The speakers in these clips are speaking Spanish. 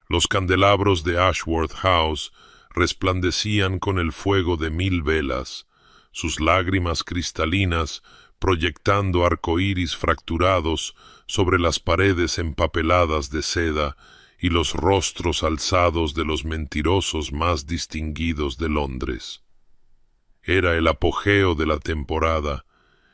Los candelabros de Ashworth House resplandecían con el fuego de 1000 velas, sus lágrimas cristalinas proyectando arcoíris fracturados sobre las paredes empapeladas de seda y los rostros alzados de los mentirosos más distinguidos de Londres. Era el apogeo de la temporada,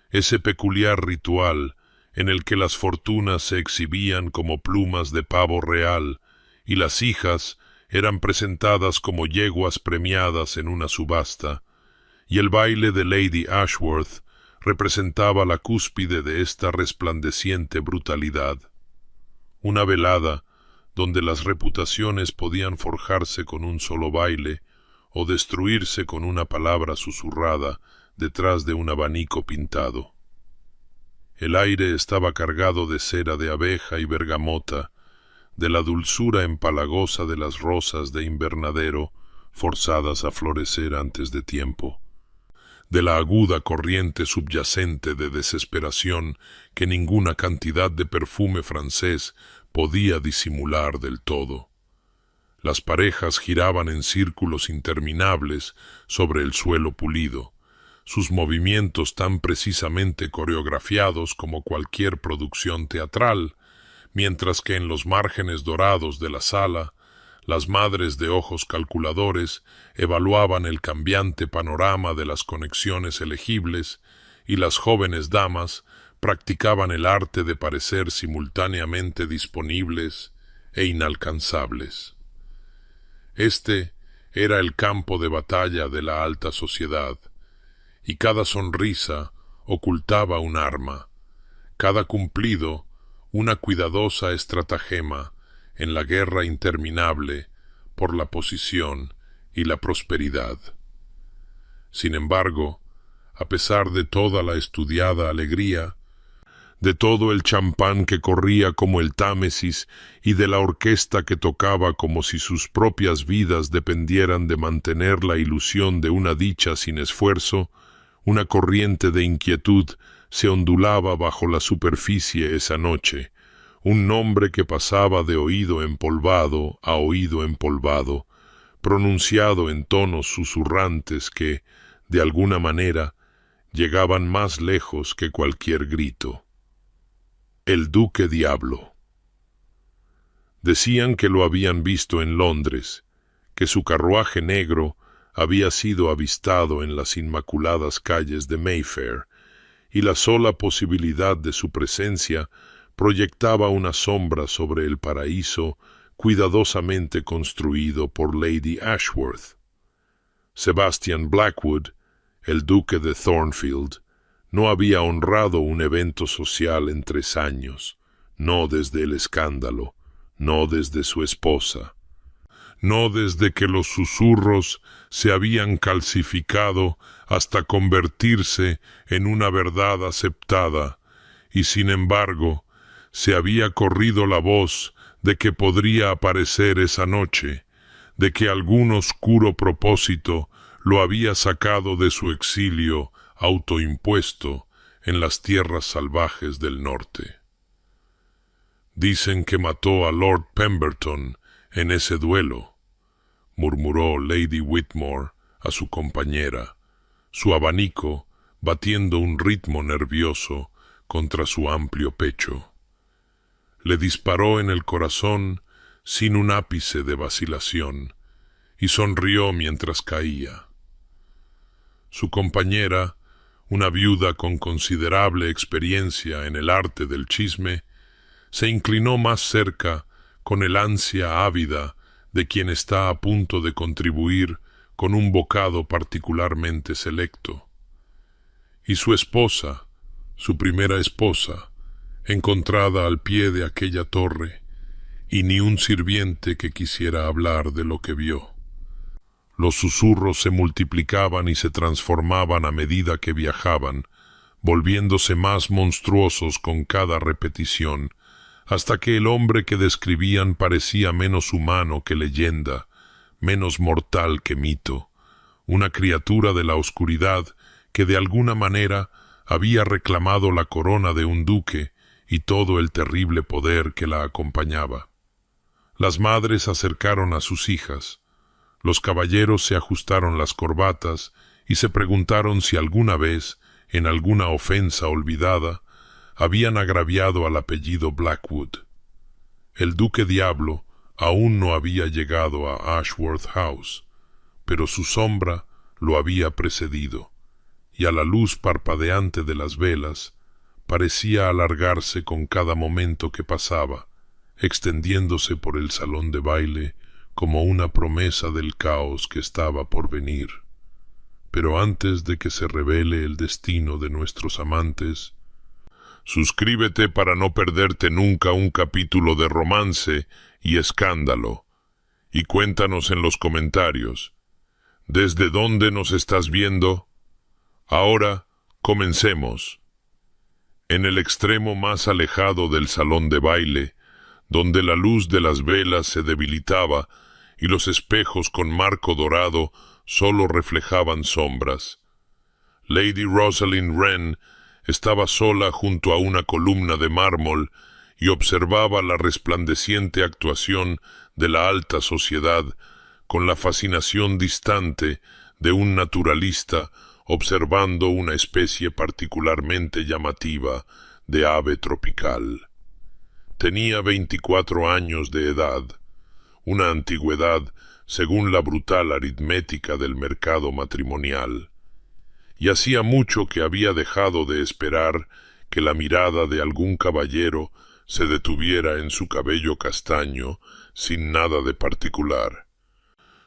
ese peculiar ritual en el que las fortunas se exhibían como plumas de pavo real y las hijas eran presentadas como yeguas premiadas en una subasta, y el baile de Lady Ashworth representaba la cúspide de esta resplandeciente brutalidad. Una velada donde las reputaciones podían forjarse con un solo baile o destruirse con una palabra susurrada detrás de un abanico pintado. El aire estaba cargado de cera de abeja y bergamota, de la dulzura empalagosa de las rosas de invernadero forzadas a florecer antes de tiempo, de la aguda corriente subyacente de desesperación que ninguna cantidad de perfume francés podía disimular del todo. Las parejas giraban en círculos interminables sobre el suelo pulido, sus movimientos tan precisamente coreografiados como cualquier producción teatral, mientras que en los márgenes dorados de la sala, las madres de ojos calculadores evaluaban el cambiante panorama de las conexiones elegibles y las jóvenes damas practicaban el arte de parecer simultáneamente disponibles e inalcanzables. Este era el campo de batalla de la alta sociedad, y cada sonrisa ocultaba un arma, cada cumplido una cuidadosa estratagema en la guerra interminable por la posición y la prosperidad. Sin embargo, a pesar de toda la estudiada alegría, de todo el champán que corría como el Támesis y de la orquesta que tocaba como si sus propias vidas dependieran de mantener la ilusión de una dicha sin esfuerzo, una corriente de inquietud se ondulaba bajo la superficie esa noche, un nombre que pasaba de oído empolvado a oído empolvado, pronunciado en tonos susurrantes que, de alguna manera, llegaban más lejos que cualquier grito. El Duque Diablo. Decían que lo habían visto en Londres, que su carruaje negro había sido avistado en las inmaculadas calles de Mayfair, y la sola posibilidad de su presencia proyectaba una sombra sobre el paraíso cuidadosamente construido por Lady Ashworth. Sebastian Blackwood, el duque de Thornfield, no había honrado un evento social en 3 años, no desde el escándalo, no desde su esposa, no desde que los susurros se habían calcificado hasta convertirse en una verdad aceptada, y sin embargo se había corrido la voz de que podría aparecer esa noche, de que algún oscuro propósito lo había sacado de su exilio autoimpuesto en las tierras salvajes del norte. Dicen que mató a Lord Pemberton en ese duelo, murmuró Lady Whitmore a su compañera, su abanico batiendo un ritmo nervioso contra su amplio pecho. Le disparó en el corazón sin un ápice de vacilación y sonrió mientras caía. Su compañera, una viuda con considerable experiencia en el arte del chisme, se inclinó más cerca con el ansia ávida de quien está a punto de contribuir con un bocado particularmente selecto. Y su esposa, su primera esposa, encontrada al pie de aquella torre, y ni un sirviente que quisiera hablar de lo que vio. Los susurros se multiplicaban y se transformaban a medida que viajaban, volviéndose más monstruosos con cada repetición, hasta que el hombre que describían parecía menos humano que leyenda, menos mortal que mito, una criatura de la oscuridad que de alguna manera había reclamado la corona de un duque y todo el terrible poder que la acompañaba. Las madres acercaron a sus hijas. Los caballeros se ajustaron las corbatas y se preguntaron si alguna vez, en alguna ofensa olvidada, habían agraviado al apellido Blackwood. El duque Diablo aún no había llegado a Ashworth House, pero su sombra lo había precedido, y a la luz parpadeante de las velas parecía alargarse con cada momento que pasaba, extendiéndose por el salón de baile como una promesa del caos que estaba por venir. Pero antes de que se revele el destino de nuestros amantes, suscríbete para no perderte nunca un capítulo de romance y escándalo, y cuéntanos en los comentarios, ¿desde dónde nos estás viendo? Ahora, comencemos. En el extremo más alejado del salón de baile, donde la luz de las velas se debilitaba y los espejos con marco dorado solo reflejaban sombras, Lady Rosalind Wren estaba sola junto a una columna de mármol y observaba la resplandeciente actuación de la alta sociedad con la fascinación distante de un naturalista observando una especie particularmente llamativa de ave tropical. Tenía 24 años de edad, una antigüedad según la brutal aritmética del mercado matrimonial, y hacía mucho que había dejado de esperar que la mirada de algún caballero se detuviera en su cabello castaño sin nada de particular.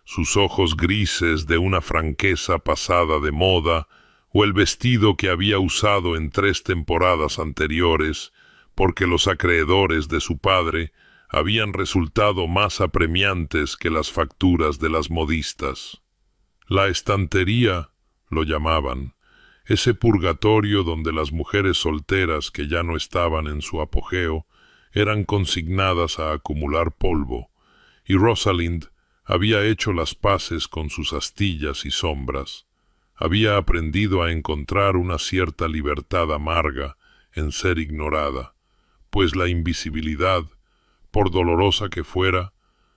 Sus ojos grises de una franqueza pasada de moda, o el vestido que había usado en 3 temporadas anteriores, porque los acreedores de su padre habían resultado más apremiantes que las facturas de las modistas. La estantería, lo llamaban, ese purgatorio donde las mujeres solteras que ya no estaban en su apogeo eran consignadas a acumular polvo, y Rosalind había hecho las paces con sus astillas y sombras. Había aprendido a encontrar una cierta libertad amarga en ser ignorada, pues la invisibilidad, por dolorosa que fuera,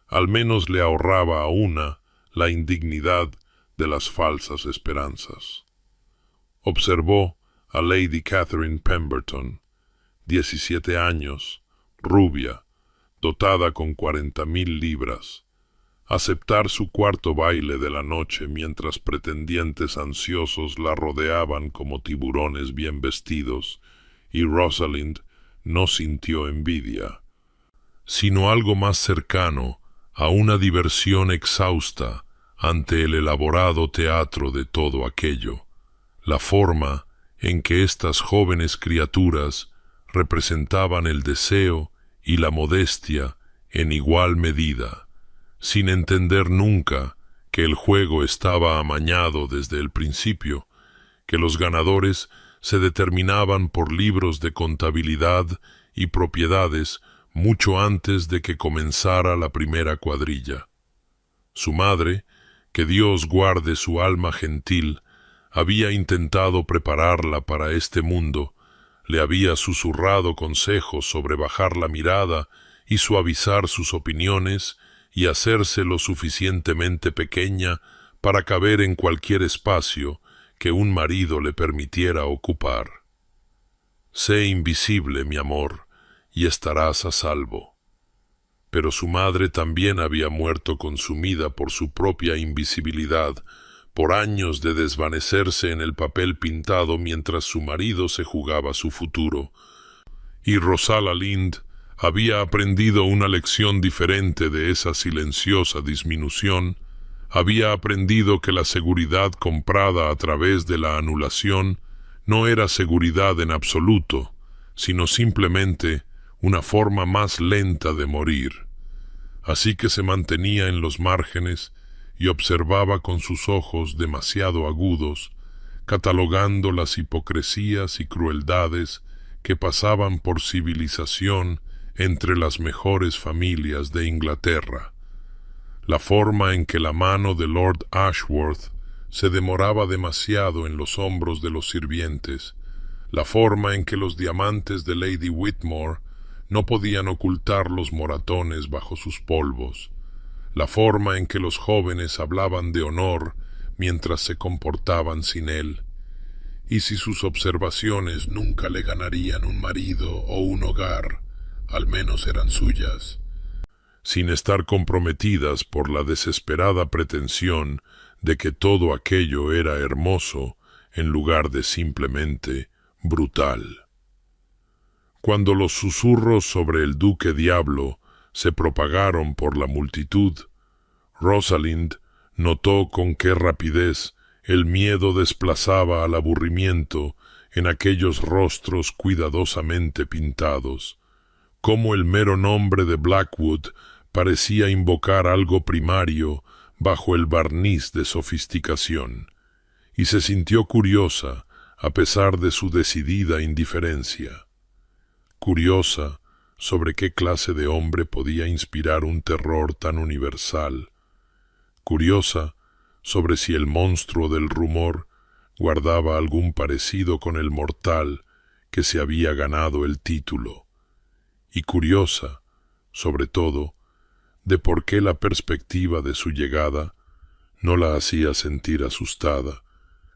al menos le ahorraba a una la indignidad de las falsas esperanzas. Observó a Lady Catherine Pemberton, 17 años, rubia, dotada con 40,000 libras, aceptar su cuarto baile de la noche mientras pretendientes ansiosos la rodeaban como tiburones bien vestidos, y Rosalind no sintió envidia, sino algo más cercano a una diversión exhausta ante el elaborado teatro de todo aquello, la forma en que estas jóvenes criaturas representaban el deseo y la modestia en igual medida, sin entender nunca que el juego estaba amañado desde el principio, que los ganadores se determinaban por libros de contabilidad y propiedades mucho antes de que comenzara la primera cuadrilla. Su madre, que Dios guarde su alma gentil, había intentado prepararla para este mundo, le había susurrado consejos sobre bajar la mirada y suavizar sus opiniones y hacerse lo suficientemente pequeña para caber en cualquier espacio que un marido le permitiera ocupar. Sé invisible, mi amor, y estarás a salvo. Pero su madre también había muerto consumida por su propia invisibilidad, por años de desvanecerse en el papel pintado mientras su marido se jugaba su futuro. Y Rosalind había aprendido una lección diferente de esa silenciosa disminución, había aprendido que la seguridad comprada a través de la anulación no era seguridad en absoluto, sino simplemente una forma más lenta de morir. Así que se mantenía en los márgenes y observaba con sus ojos demasiado agudos, catalogando las hipocresías y crueldades que pasaban por civilización entre las mejores familias de Inglaterra, la forma en que la mano de Lord Ashworth se demoraba demasiado en los hombros de los sirvientes, la forma en que los diamantes de Lady Whitmore no podían ocultar los moratones bajo sus polvos, la forma en que los jóvenes hablaban de honor mientras se comportaban sin él, y si sus observaciones nunca le ganarían un marido o un hogar, al menos eran suyas, sin estar comprometidas por la desesperada pretensión de que todo aquello era hermoso en lugar de simplemente brutal. Cuando los susurros sobre el duque diablo se propagaron por la multitud, Rosalind notó con qué rapidez el miedo desplazaba al aburrimiento en aquellos rostros cuidadosamente pintados, cómo el mero nombre de Blackwood parecía invocar algo primario bajo el barniz de sofisticación, y se sintió curiosa a pesar de su decidida indiferencia. Curiosa sobre qué clase de hombre podía inspirar un terror tan universal. Curiosa sobre si el monstruo del rumor guardaba algún parecido con el mortal que se había ganado el título. Y curiosa, sobre todo, de por qué la perspectiva de su llegada no la hacía sentir asustada,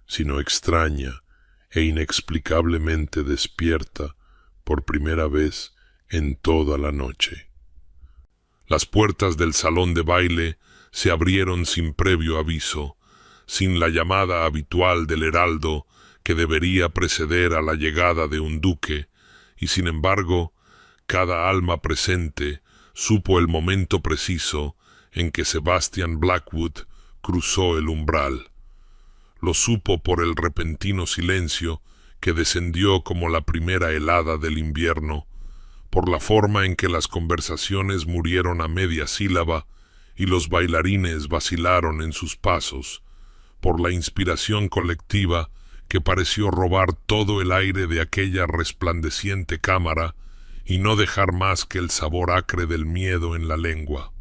sino extraña e inexplicablemente despierta por primera vez en toda la noche. Las puertas del salón de baile se abrieron sin previo aviso, sin la llamada habitual del heraldo que debería preceder a la llegada de un duque, y sin embargo, cada alma presente supo el momento preciso en que Sebastian Blackwood cruzó el umbral. Lo supo por el repentino silencio que descendió como la primera helada del invierno, por la forma en que las conversaciones murieron a media sílaba y los bailarines vacilaron en sus pasos, por la inspiración colectiva que pareció robar todo el aire de aquella resplandeciente cámara y no dejar más que el sabor acre del miedo en la lengua.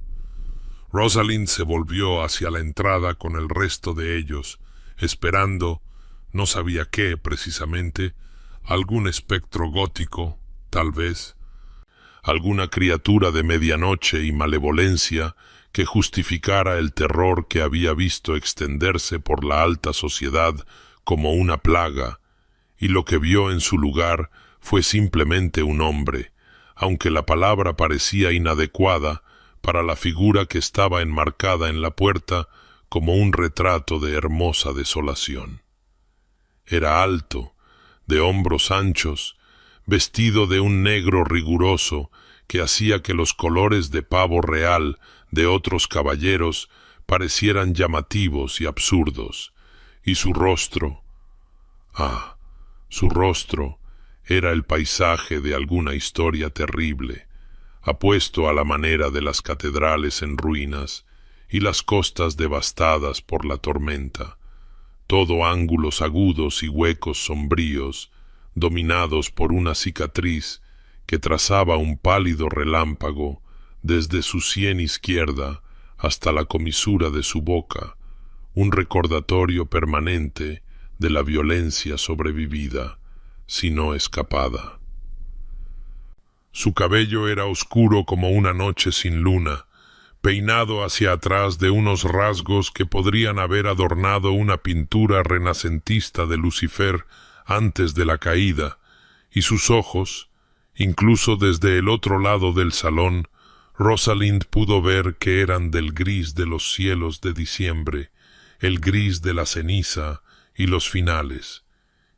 Rosalind se volvió hacia la entrada con el resto de ellos, esperando, no sabía qué precisamente, algún espectro gótico, tal vez, alguna criatura de medianoche y malevolencia que justificara el terror que había visto extenderse por la alta sociedad como una plaga, y lo que vio en su lugar fue simplemente un hombre, aunque la palabra parecía inadecuada para la figura que estaba enmarcada en la puerta como un retrato de hermosa desolación. Era alto, de hombros anchos, vestido de un negro riguroso que hacía que los colores de pavo real de otros caballeros parecieran llamativos y absurdos, y su rostro, su rostro era el paisaje de alguna historia terrible, apuesto a la manera de las catedrales en ruinas y las costas devastadas por la tormenta, todo ángulos agudos y huecos sombríos, dominados por una cicatriz que trazaba un pálido relámpago desde su sien izquierda hasta la comisura de su boca, un recordatorio permanente de la violencia sobrevivida, si no escapada. Su cabello era oscuro como una noche sin luna, peinado hacia atrás de unos rasgos que podrían haber adornado una pintura renacentista de Lucifer antes de la caída, y sus ojos, incluso desde el otro lado del salón, Rosalind pudo ver que eran del gris de los cielos de diciembre, el gris de la ceniza y los finales,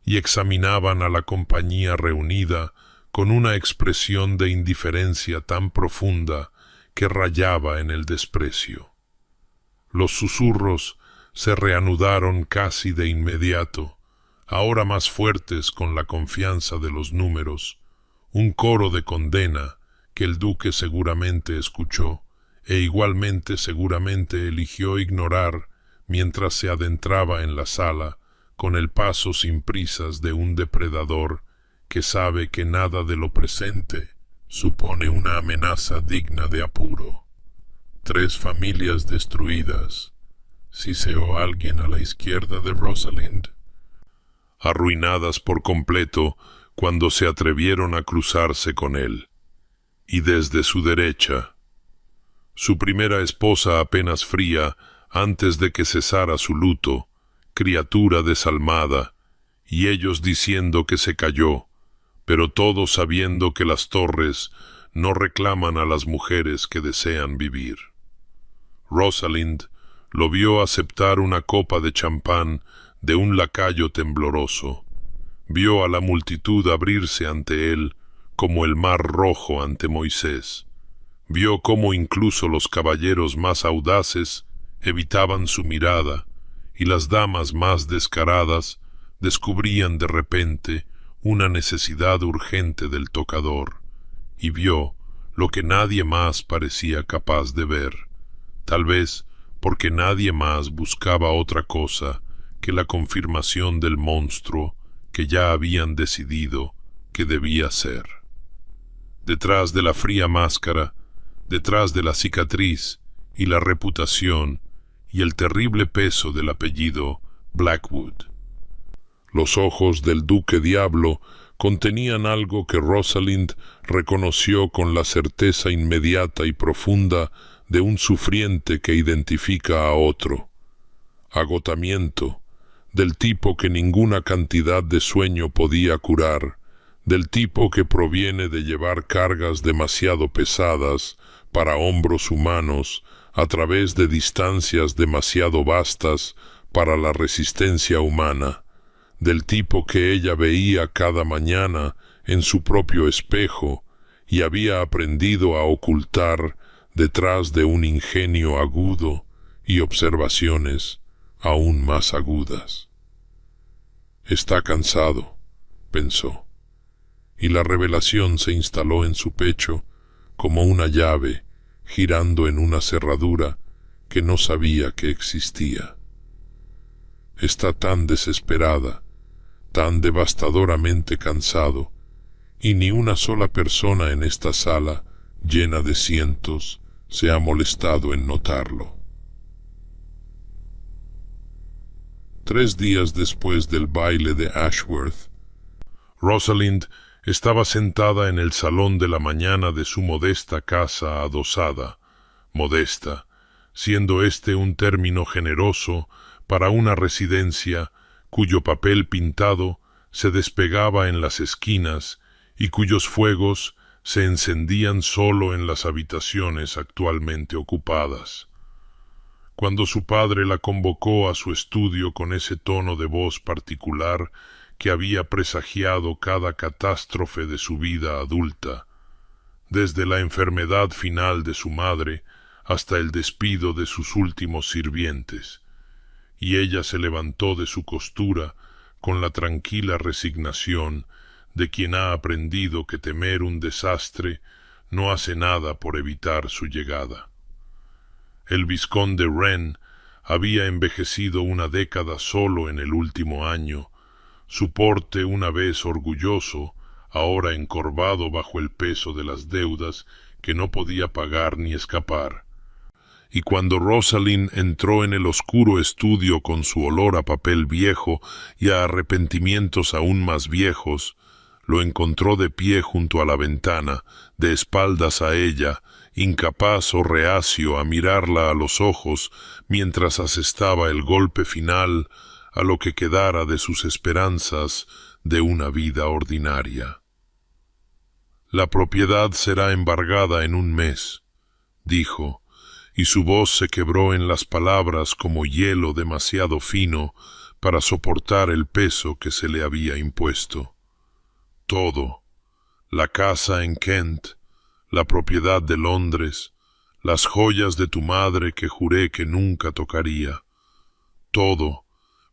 y examinaban a la compañía reunida con una expresión de indiferencia tan profunda que rayaba en el desprecio. Los susurros se reanudaron casi de inmediato, ahora más fuertes con la confianza de los números, un coro de condena que el duque seguramente escuchó e igualmente seguramente eligió ignorar mientras se adentraba en la sala con el paso sin prisas de un depredador que sabe que nada de lo presente supone una amenaza digna de apuro. 3 familias destruidas, siseó alguien a la izquierda de Rosalind, arruinadas por completo cuando se atrevieron a cruzarse con él. y desde su derecha. Su primera esposa apenas fría, antes de que cesara su luto, criatura desalmada, y ellos diciendo que se cayó, pero todos sabiendo que las torres no reclaman a las mujeres que desean vivir. Rosalind lo vio aceptar una copa de champán de un lacayo tembloroso. Vio a la multitud abrirse ante él como el mar rojo ante Moisés. Vio cómo incluso los caballeros más audaces evitaban su mirada y las damas más descaradas descubrían de repente una necesidad urgente del tocador, y vio lo que nadie más parecía capaz de ver, tal vez porque nadie más buscaba otra cosa que la confirmación del monstruo que ya habían decidido que debía ser. Detrás de la fría máscara, detrás de la cicatriz y la reputación y el terrible peso del apellido Blackwood, los ojos del duque Diablo contenían algo que Rosalind reconoció con la certeza inmediata y profunda de un sufriente que identifica a otro. Agotamiento, del tipo que ninguna cantidad de sueño podía curar, del tipo que proviene de llevar cargas demasiado pesadas para hombros humanos a través de distancias demasiado vastas para la resistencia humana, del tipo que ella veía cada mañana en su propio espejo y había aprendido a ocultar detrás de un ingenio agudo y observaciones aún más agudas. Está cansado, pensó, y la revelación se instaló en su pecho como una llave girando en una cerradura que no sabía que existía. Está tan desesperada, tan devastadoramente cansado, y ni una sola persona en esta sala, llena de cientos, se ha molestado en notarlo. 3 días después del baile de Ashworth, Rosalind estaba sentada en el salón de la mañana de su modesta casa adosada, modesta, siendo este un término generoso para una residencia cuyo papel pintado se despegaba en las esquinas y cuyos fuegos se encendían solo en las habitaciones actualmente ocupadas. Cuando su padre la convocó a su estudio con ese tono de voz particular que había presagiado cada catástrofe de su vida adulta, desde la enfermedad final de su madre hasta el despido de sus últimos sirvientes, y ella se levantó de su costura con la tranquila resignación de quien ha aprendido que temer un desastre no hace nada por evitar su llegada. El vizconde Wren había envejecido una década solo en el último año, su porte una vez orgulloso, ahora encorvado bajo el peso de las deudas que no podía pagar ni escapar. Y cuando Rosalind entró en el oscuro estudio con su olor a papel viejo y a arrepentimientos aún más viejos, lo encontró de pie junto a la ventana, de espaldas a ella, incapaz o reacio a mirarla a los ojos mientras asestaba el golpe final a lo que quedara de sus esperanzas de una vida ordinaria. «La propiedad será embargada en un mes», dijo, y su voz se quebró en las palabras como hielo demasiado fino para soportar el peso que se le había impuesto. Todo, la casa en Kent, la propiedad de Londres, las joyas de tu madre que juré que nunca tocaría, todo,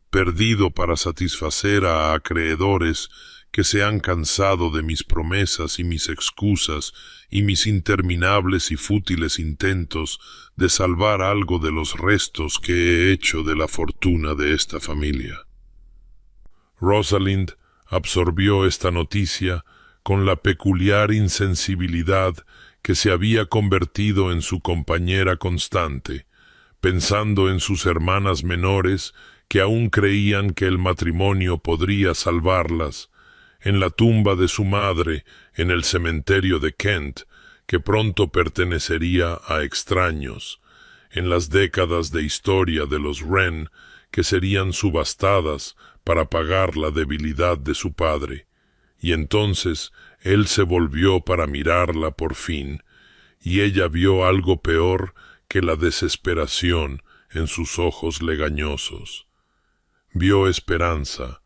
perdido para satisfacer a acreedores que se han cansado de mis promesas y mis excusas y mis interminables y fútiles intentos de salvar algo de los restos que he hecho de la fortuna de esta familia. Rosalind absorbió esta noticia con la peculiar insensibilidad que se había convertido en su compañera constante, pensando en sus hermanas menores que aún creían que el matrimonio podría salvarlas, en la tumba de su madre en el cementerio de Kent, que pronto pertenecería a extraños, en las décadas de historia de los Wren, que serían subastadas para pagar la debilidad de su padre. Y entonces él se volvió para mirarla por fin, y ella vio algo peor que la desesperación en sus ojos legañosos. Vio esperanza,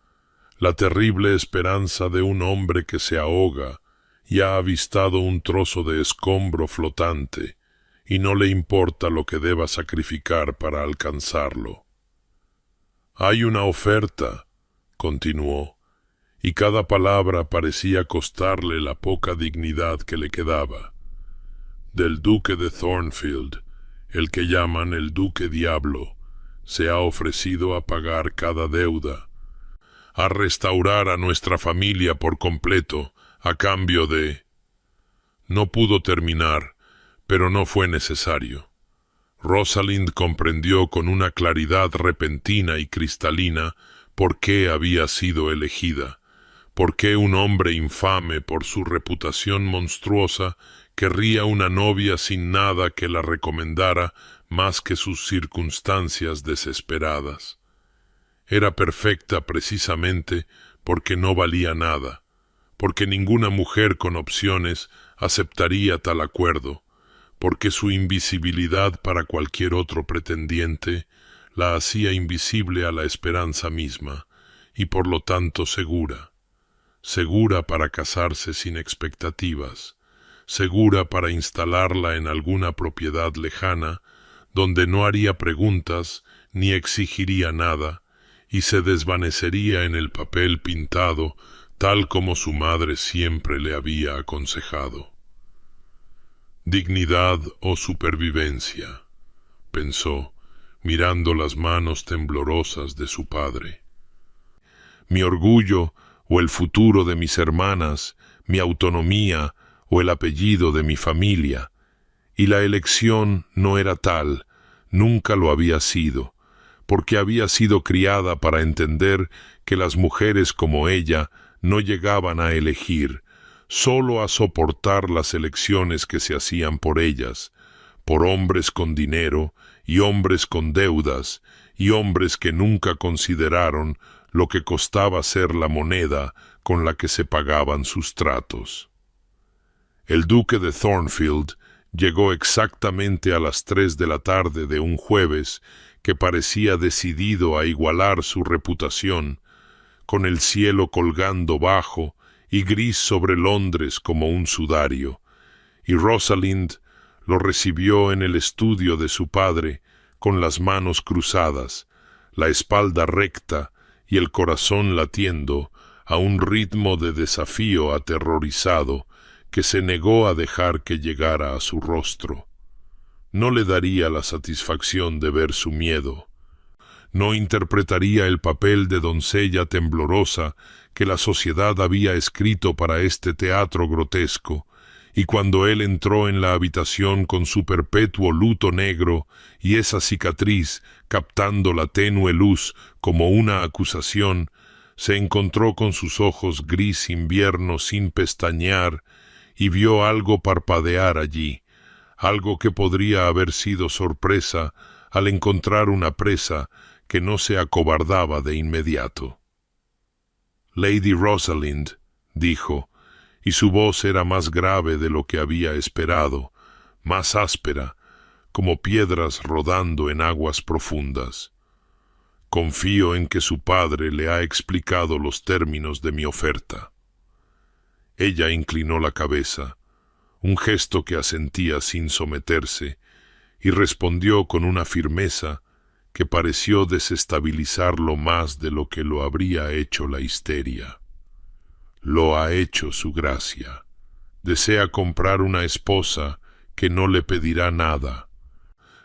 la terrible esperanza de un hombre que se ahoga y ha avistado un trozo de escombro flotante, y no le importa lo que deba sacrificar para alcanzarlo. «Hay una oferta», continuó, y cada palabra parecía costarle la poca dignidad que le quedaba. «Del duque de Thornfield, el que llaman el duque diablo, se ha ofrecido a pagar cada deuda, a restaurar a nuestra familia por completo, a cambio de...». No pudo terminar, pero no fue necesario. Rosalind comprendió con una claridad repentina y cristalina por qué había sido elegida, por qué un hombre infame por su reputación monstruosa querría una novia sin nada que la recomendara más que sus circunstancias desesperadas. Era perfecta precisamente porque no valía nada, porque ninguna mujer con opciones aceptaría tal acuerdo, porque su invisibilidad para cualquier otro pretendiente la hacía invisible a la esperanza misma, y por lo tanto segura para casarse sin expectativas, segura para instalarla en alguna propiedad lejana, donde no haría preguntas ni exigiría nada, y se desvanecería en el papel pintado, tal como su madre siempre le había aconsejado. «Dignidad o supervivencia», pensó, mirando las manos temblorosas de su padre. «Mi orgullo o el futuro de mis hermanas, mi autonomía o el apellido de mi familia». Y la elección no era tal, nunca lo había sido, porque había sido criada para entender que las mujeres como ella no llegaban a elegir, solo a soportar las elecciones que se hacían por ellas, por hombres con dinero y hombres con deudas y hombres que nunca consideraron lo que costaba ser la moneda con la que se pagaban sus tratos. El duque de Thornfield llegó exactamente a las 3 de la tarde de un jueves que parecía decidido a igualar su reputación, con el cielo colgando bajo y gris sobre Londres como un sudario, y Rosalind lo recibió en el estudio de su padre con las manos cruzadas, la espalda recta y el corazón latiendo a un ritmo de desafío aterrorizado que se negó a dejar que llegara a su rostro. No le daría la satisfacción de ver su miedo. No interpretaría el papel de doncella temblorosa que la sociedad había escrito para este teatro grotesco, y cuando él entró en la habitación con su perpetuo luto negro y esa cicatriz captando la tenue luz como una acusación, se encontró con sus ojos gris invierno sin pestañear y vio algo parpadear allí, algo que podría haber sido sorpresa al encontrar una presa que no se acobardaba de inmediato. «Lady Rosalind», dijo, y su voz era más grave de lo que había esperado, más áspera, como piedras rodando en aguas profundas. «Confío en que su padre le ha explicado los términos de mi oferta». Ella inclinó la cabeza, un gesto que asentía sin someterse, y respondió con una firmeza que pareció desestabilizarlo más de lo que lo habría hecho la histeria. «Lo ha hecho su gracia. Desea comprar una esposa que no le pedirá nada.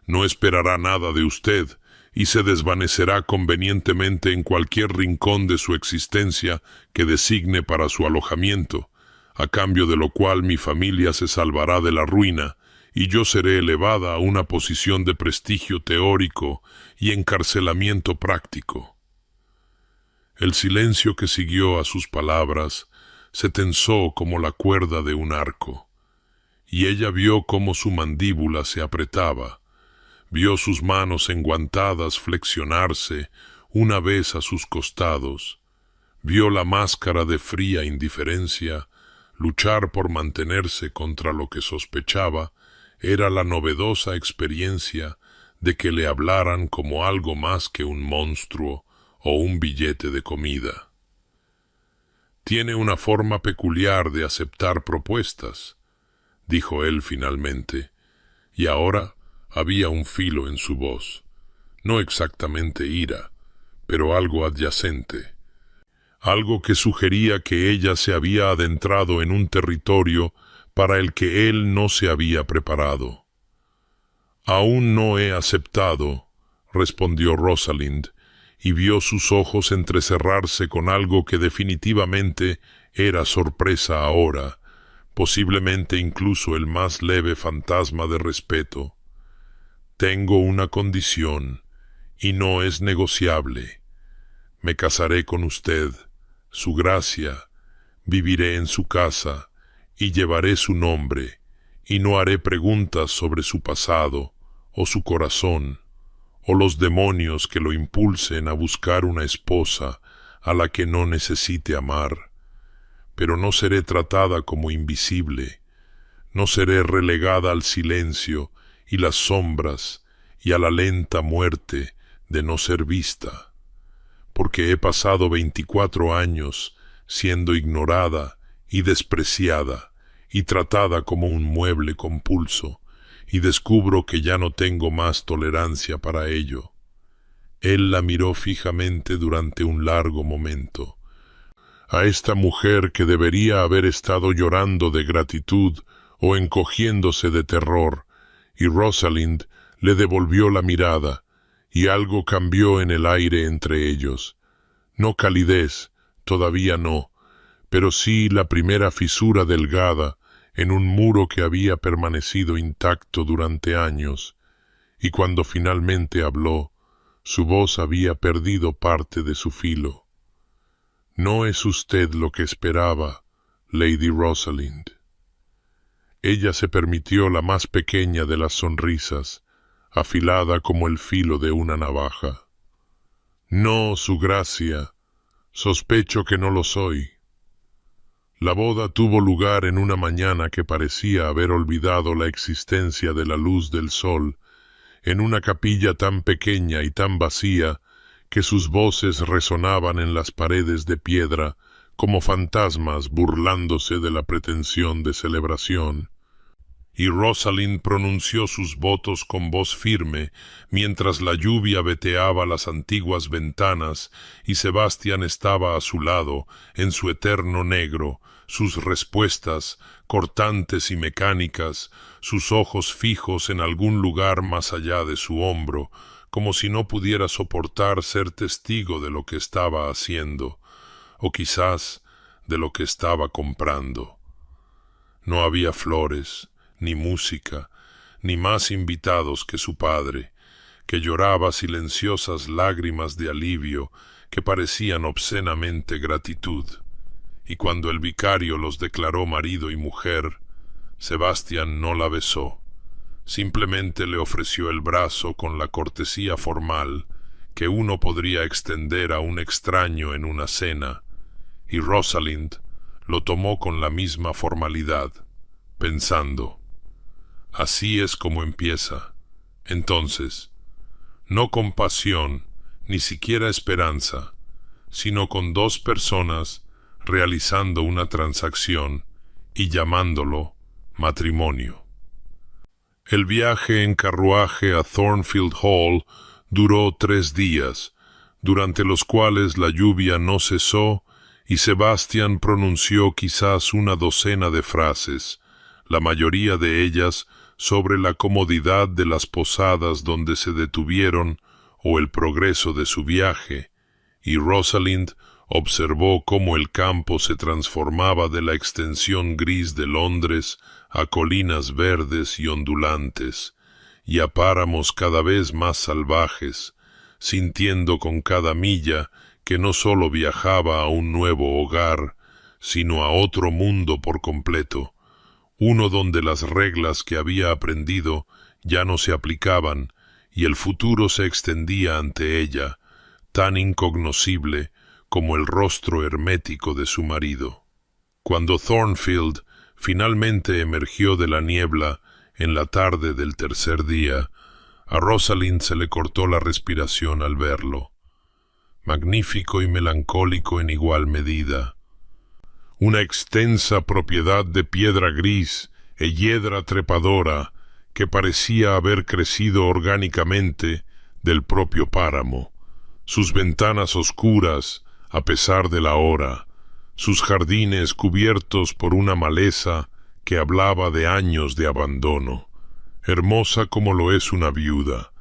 No esperará nada de usted y se desvanecerá convenientemente en cualquier rincón de su existencia que designe para su alojamiento, a cambio de lo cual mi familia se salvará de la ruina y yo seré elevada a una posición de prestigio teórico y encarcelamiento práctico». El silencio que siguió a sus palabras se tensó como la cuerda de un arco, y ella vio cómo su mandíbula se apretaba, vio sus manos enguantadas flexionarse una vez a sus costados, vio la máscara de fría indiferencia luchar por mantenerse contra lo que sospechaba era la novedosa experiencia de que le hablaran como algo más que un monstruo o un billete de comida. Tiene una forma peculiar de aceptar propuestas, dijo él finalmente, y ahora había un filo en su voz, no exactamente ira, pero algo adyacente, algo que sugería que ella se había adentrado en un territorio para el que él no se había preparado. «Aún no he aceptado», respondió Rosalind, y vio sus ojos entrecerrarse con algo que definitivamente era sorpresa ahora, posiblemente incluso el más leve fantasma de respeto. «Tengo una condición, y no es negociable. Me casaré con usted, su gracia, viviré en su casa, y llevaré su nombre, y no haré preguntas sobre su pasado, o su corazón, o los demonios que lo impulsen a buscar una esposa a la que no necesite amar. Pero no seré tratada como invisible, no seré relegada al silencio y las sombras y a la lenta muerte de no ser vista, porque he pasado 24 años siendo ignorada y despreciada y tratada como un mueble compulso, y descubro que ya no tengo más tolerancia para ello». Él la miró fijamente durante un largo momento. A esta mujer que debería haber estado llorando de gratitud o encogiéndose de terror, y Rosalind le devolvió la mirada, y algo cambió en el aire entre ellos. No calidez, todavía no, pero sí la primera fisura delgada en un muro que había permanecido intacto durante años, y cuando finalmente habló, su voz había perdido parte de su filo. «No es usted lo que esperaba, Lady Rosalind». Ella se permitió la más pequeña de las sonrisas, afilada como el filo de una navaja. «No, su gracia, sospecho que no lo soy». La boda tuvo lugar en una mañana que parecía haber olvidado la existencia de la luz del sol, en una capilla tan pequeña y tan vacía que sus voces resonaban en las paredes de piedra como fantasmas burlándose de la pretensión de celebración. Y Rosalind pronunció sus votos con voz firme, mientras la lluvia veteaba las antiguas ventanas y Sebastián estaba a su lado, en su eterno negro, sus respuestas, cortantes y mecánicas, sus ojos fijos en algún lugar más allá de su hombro, como si no pudiera soportar ser testigo de lo que estaba haciendo, o quizás de lo que estaba comprando. No había flores, ni música, ni más invitados que su padre, que lloraba silenciosas lágrimas de alivio que parecían obscenamente gratitud. Y cuando el vicario los declaró marido y mujer, Sebastián no la besó, simplemente le ofreció el brazo con la cortesía formal que uno podría extender a un extraño en una cena, y Rosalind lo tomó con la misma formalidad, pensando: así es como empieza. Entonces, no con pasión, ni siquiera esperanza, sino con dos personas realizando una transacción y llamándolo matrimonio. El viaje en carruaje a Thornfield Hall duró 3 días, durante los cuales la lluvia no cesó y Sebastián pronunció quizás una docena de frases, la mayoría de ellas sobre la comodidad de las posadas donde se detuvieron o el progreso de su viaje, y Rosalind observó cómo el campo se transformaba de la extensión gris de Londres a colinas verdes y ondulantes, y a páramos cada vez más salvajes, sintiendo con cada milla que no sólo viajaba a un nuevo hogar, sino a otro mundo por completo, uno donde las reglas que había aprendido ya no se aplicaban y el futuro se extendía ante ella, tan incognoscible como el rostro hermético de su marido. Cuando Thornfield finalmente emergió de la niebla en la tarde del tercer día, a Rosalind se le cortó la respiración al verlo. Magnífico y melancólico en igual medida. Una extensa propiedad de piedra gris e hiedra trepadora que parecía haber crecido orgánicamente del propio páramo, sus ventanas oscuras a pesar de la hora, sus jardines cubiertos por una maleza que hablaba de años de abandono, hermosa como lo es una viuda,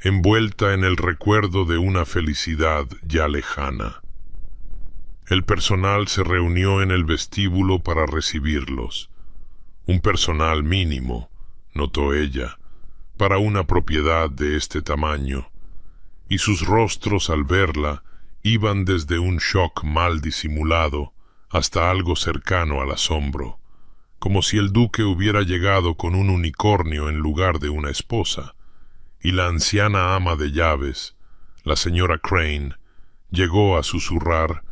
envuelta en el recuerdo de una felicidad ya lejana. El personal se reunió en el vestíbulo para recibirlos. Un personal mínimo, notó ella, para una propiedad de este tamaño, y sus rostros al verla iban desde un shock mal disimulado hasta algo cercano al asombro, como si el duque hubiera llegado con un unicornio en lugar de una esposa, y la anciana ama de llaves, la señora Crane, llegó a susurrar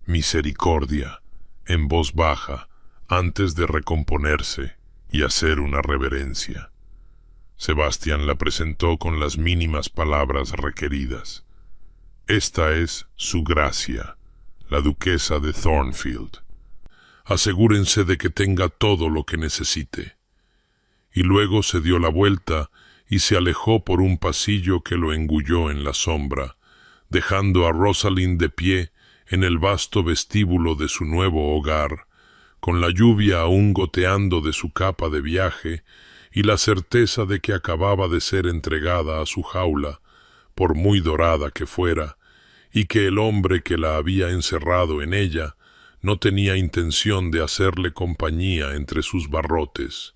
«misericordia» en voz baja antes de recomponerse y hacer una reverencia. Sebastián la presentó con las mínimas palabras requeridas. Esta es su gracia, la duquesa de Thornfield. Asegúrense de que tenga todo lo que necesite. Y luego se dio la vuelta y se alejó por un pasillo que lo engulló en la sombra, dejando a Rosalind de pie en el vasto vestíbulo de su nuevo hogar, con la lluvia aún goteando de su capa de viaje y la certeza de que acababa de ser entregada a su jaula, por muy dorada que fuera, y que el hombre que la había encerrado en ella no tenía intención de hacerle compañía entre sus barrotes.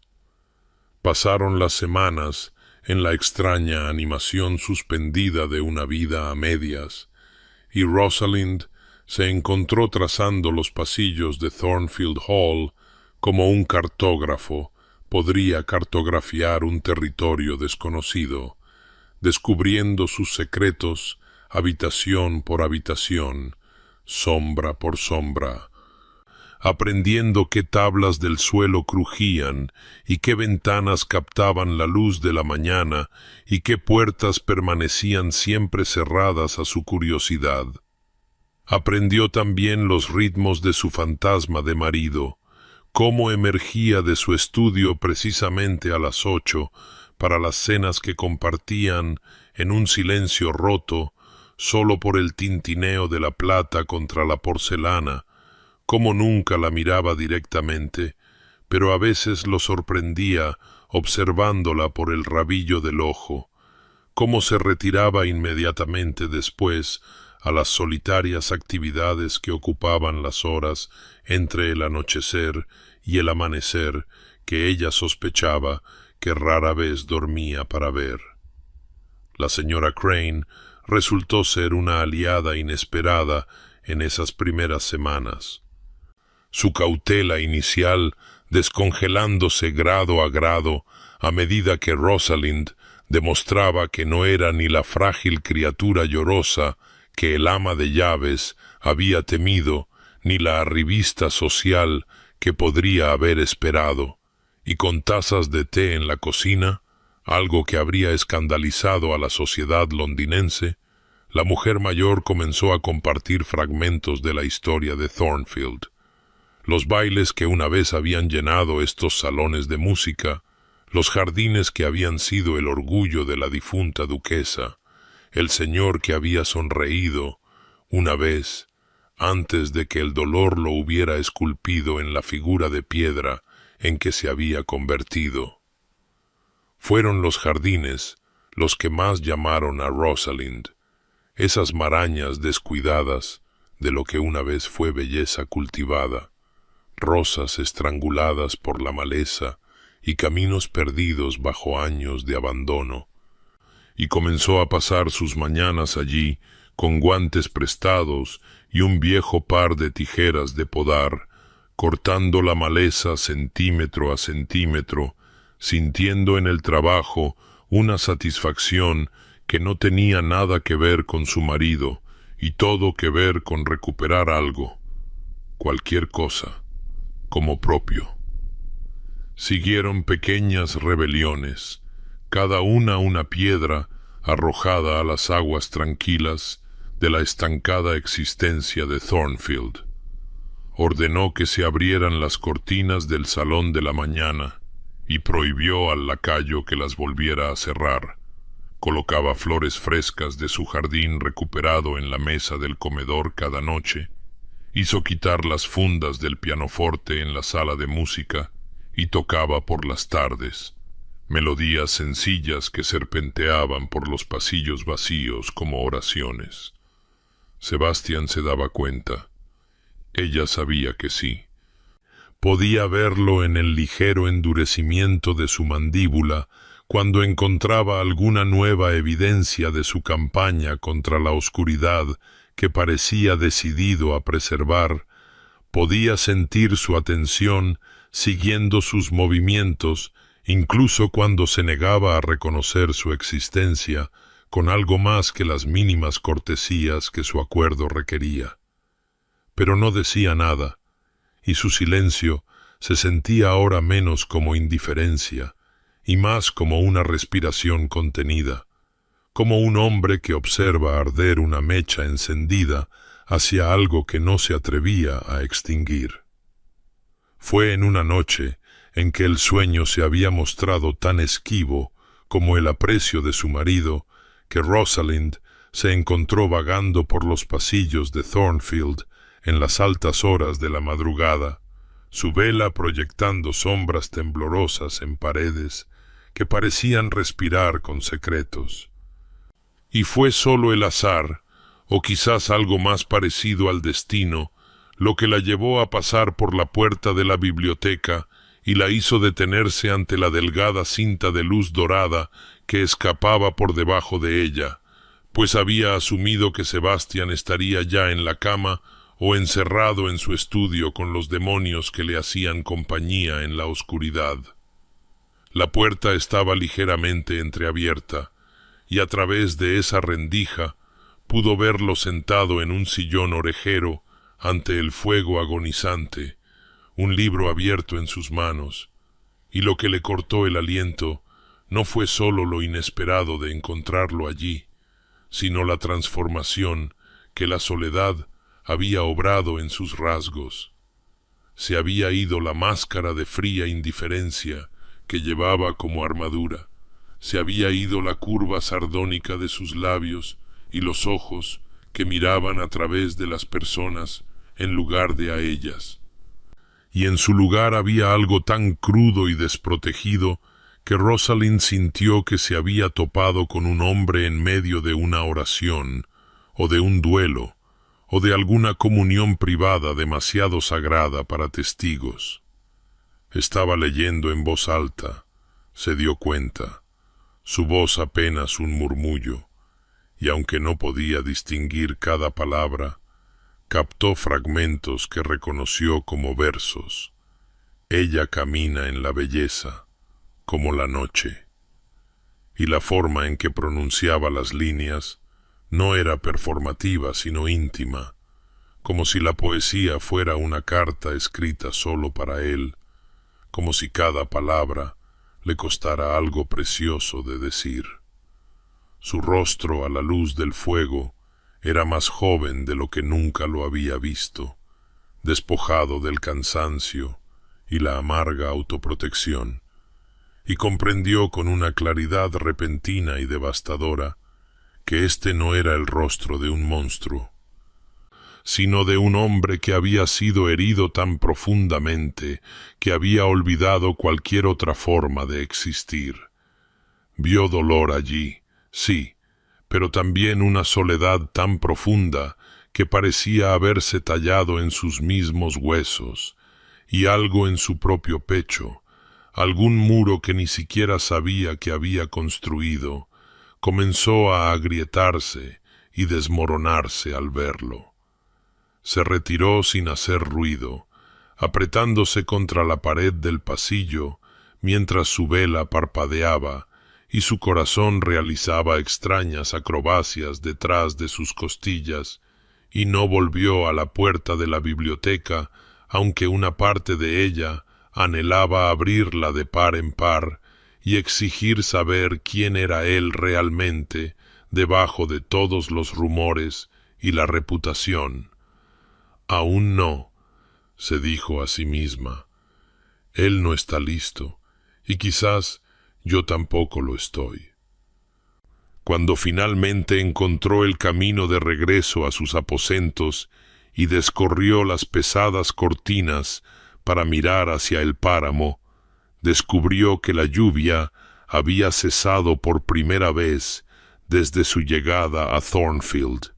Pasaron las semanas en la extraña animación suspendida de una vida a medias, y Rosalind se encontró trazando los pasillos de Thornfield Hall como un cartógrafo podría cartografiar un territorio desconocido, descubriendo sus secretos habitación por habitación, sombra por sombra, aprendiendo qué tablas del suelo crujían y qué ventanas captaban la luz de la mañana y qué puertas permanecían siempre cerradas a su curiosidad. Aprendió también los ritmos de su fantasma de marido, cómo emergía de su estudio precisamente a las 8 para las cenas que compartían en un silencio roto solo por el tintineo de la plata contra la porcelana, cómo nunca la miraba directamente, pero a veces lo sorprendía observándola por el rabillo del ojo, cómo se retiraba inmediatamente después a las solitarias actividades que ocupaban las horas entre el anochecer y el amanecer que ella sospechaba que rara vez dormía para ver. La señora Crane resultó ser una aliada inesperada en esas primeras semanas. Su cautela inicial descongelándose grado a grado a medida que Rosalind demostraba que no era ni la frágil criatura llorosa que el ama de llaves había temido, ni la arribista social que podría haber esperado, y con tazas de té en la cocina, algo que habría escandalizado a la sociedad londinense, la mujer mayor comenzó a compartir fragmentos de la historia de Thornfield. Los bailes que una vez habían llenado estos salones de música, los jardines que habían sido el orgullo de la difunta duquesa, el señor que había sonreído una vez antes de que el dolor lo hubiera esculpido en la figura de piedra en que se había convertido. Fueron los jardines los que más llamaron a Rosalind, esas marañas descuidadas de lo que una vez fue belleza cultivada, rosas estranguladas por la maleza y caminos perdidos bajo años de abandono, y comenzó a pasar sus mañanas allí con guantes prestados y un viejo par de tijeras de podar, cortando la maleza centímetro a centímetro, sintiendo en el trabajo una satisfacción que no tenía nada que ver con su marido y todo que ver con recuperar algo, cualquier cosa, como propio. Siguieron pequeñas rebeliones, cada una piedra arrojada a las aguas tranquilas de la estancada existencia de Thornfield. Ordenó que se abrieran las cortinas del salón de la mañana y prohibió al lacayo que las volviera a cerrar. Colocaba flores frescas de su jardín recuperado en la mesa del comedor cada noche. Hizo quitar las fundas del pianoforte en la sala de música y tocaba por las tardes melodías sencillas que serpenteaban por los pasillos vacíos como oraciones. Sebastián se daba cuenta. Ella sabía que sí. Podía verlo en el ligero endurecimiento de su mandíbula cuando encontraba alguna nueva evidencia de su campaña contra la oscuridad que parecía decidido a preservar. Podía sentir su atención siguiendo sus movimientos, incluso cuando se negaba a reconocer su existencia con algo más que las mínimas cortesías que su acuerdo requería. Pero no decía nada, y su silencio se sentía ahora menos como indiferencia y más como una respiración contenida, como un hombre que observa arder una mecha encendida hacia algo que no se atrevía a extinguir. Fue en una noche en que el sueño se había mostrado tan esquivo como el aprecio de su marido, que Rosalind se encontró vagando por los pasillos de Thornfield en las altas horas de la madrugada, su vela proyectando sombras temblorosas en paredes que parecían respirar con secretos. Y fue solo el azar, o quizás algo más parecido al destino, lo que la llevó a pasar por la puerta de la biblioteca y la hizo detenerse ante la delgada cinta de luz dorada que escapaba por debajo de ella, pues había asumido que Sebastián estaría ya en la cama o encerrado en su estudio con los demonios que le hacían compañía en la oscuridad. La puerta estaba ligeramente entreabierta, y a través de esa rendija pudo verlo sentado en un sillón orejero ante el fuego agonizante, un libro abierto en sus manos, y lo que le cortó el aliento no fue sólo lo inesperado de encontrarlo allí, sino la transformación que la soledad había obrado en sus rasgos. Se había ido la máscara de fría indiferencia que llevaba como armadura, se había ido la curva sardónica de sus labios y los ojos que miraban a través de las personas en lugar de a ellas. Y en su lugar había algo tan crudo y desprotegido que Rosalind sintió que se había topado con un hombre en medio de una oración, o de un duelo, o de alguna comunión privada demasiado sagrada para testigos. Estaba leyendo en voz alta, se dio cuenta, su voz apenas un murmullo, y aunque no podía distinguir cada palabra, captó fragmentos que reconoció como versos. Ella camina en la belleza, como la noche. Y la forma en que pronunciaba las líneas no era performativa, sino íntima, como si la poesía fuera una carta escrita solo para él, como si cada palabra le costara algo precioso de decir. Su rostro a la luz del fuego era más joven de lo que nunca lo había visto, despojado del cansancio y la amarga autoprotección, y comprendió con una claridad repentina y devastadora que este no era el rostro de un monstruo, sino de un hombre que había sido herido tan profundamente que había olvidado cualquier otra forma de existir. Vio dolor allí, sí, pero también una soledad tan profunda que parecía haberse tallado en sus mismos huesos, y algo en su propio pecho, algún muro que ni siquiera sabía que había construido, comenzó a agrietarse y desmoronarse al verlo. Se retiró sin hacer ruido, apretándose contra la pared del pasillo, mientras su vela parpadeaba y su corazón realizaba extrañas acrobacias detrás de sus costillas, y no volvió a la puerta de la biblioteca, aunque una parte de ella anhelaba abrirla de par en par y exigir saber quién era él realmente, debajo de todos los rumores y la reputación. Aún no, se dijo a sí misma. Él no está listo, y quizás yo tampoco lo estoy. Cuando finalmente encontró el camino de regreso a sus aposentos y descorrió las pesadas cortinas para mirar hacia el páramo, descubrió que la lluvia había cesado por primera vez desde su llegada a Thornfield,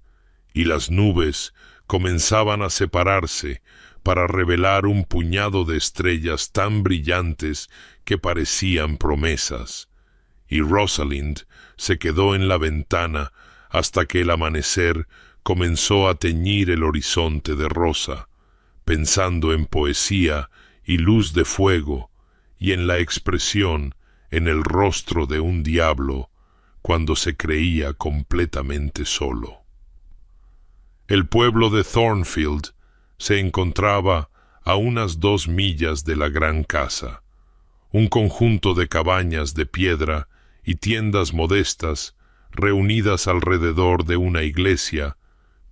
y las nubes comenzaban a separarse para revelar un puñado de estrellas tan brillantes que parecían promesas, y Rosalind se quedó en la ventana hasta que el amanecer comenzó a teñir el horizonte de rosa, pensando en poesía y luz de fuego, y en la expresión en el rostro de un diablo cuando se creía completamente solo. El pueblo de Thornfield se encontraba a unas 2 millas de la gran casa, un conjunto de cabañas de piedra y tiendas modestas reunidas alrededor de una iglesia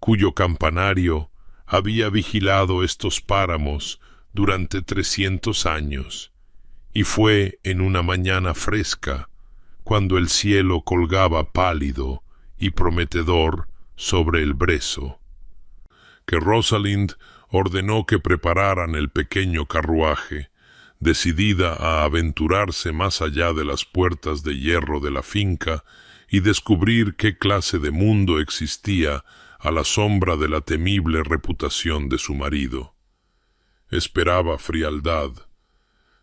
cuyo campanario había vigilado estos páramos durante 300 años, y fue en una mañana fresca, cuando el cielo colgaba pálido y prometedor sobre el brezo, que Rosalind ordenó que prepararan el pequeño carruaje, decidida a aventurarse más allá de las puertas de hierro de la finca y descubrir qué clase de mundo existía a la sombra de la temible reputación de su marido. Esperaba frialdad.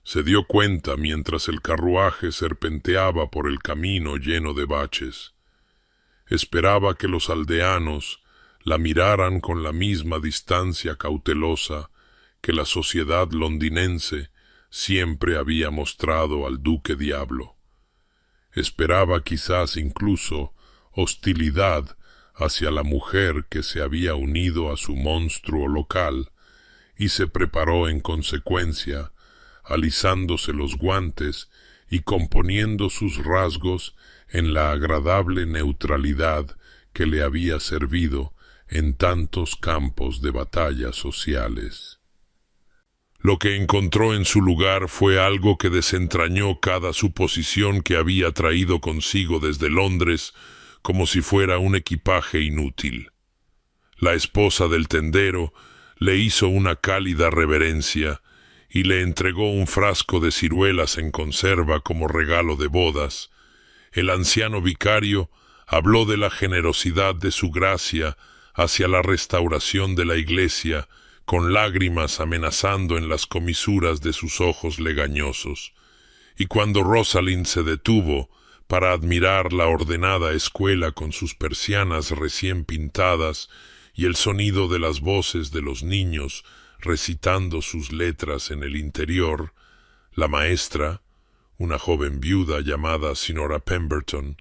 Se dio cuenta mientras el carruaje serpenteaba por el camino lleno de baches. Esperaba que los aldeanos la miraran con la misma distancia cautelosa que la sociedad londinense siempre había mostrado al duque diablo. Esperaba quizás incluso hostilidad hacia la mujer que se había unido a su monstruo local, y se preparó en consecuencia, alisándose los guantes y componiendo sus rasgos en la agradable neutralidad que le había servido en tantos campos de batalla sociales. Lo que encontró en su lugar fue algo que desentrañó cada suposición que había traído consigo desde Londres, como si fuera un equipaje inútil. La esposa del tendero le hizo una cálida reverencia y le entregó un frasco de ciruelas en conserva como regalo de bodas. El anciano vicario habló de la generosidad de su gracia hacia la restauración de la iglesia, con lágrimas amenazando en las comisuras de sus ojos legañosos. Y cuando Rosalind se detuvo para admirar la ordenada escuela con sus persianas recién pintadas y el sonido de las voces de los niños recitando sus letras en el interior, la maestra, una joven viuda llamada Señora Pemberton,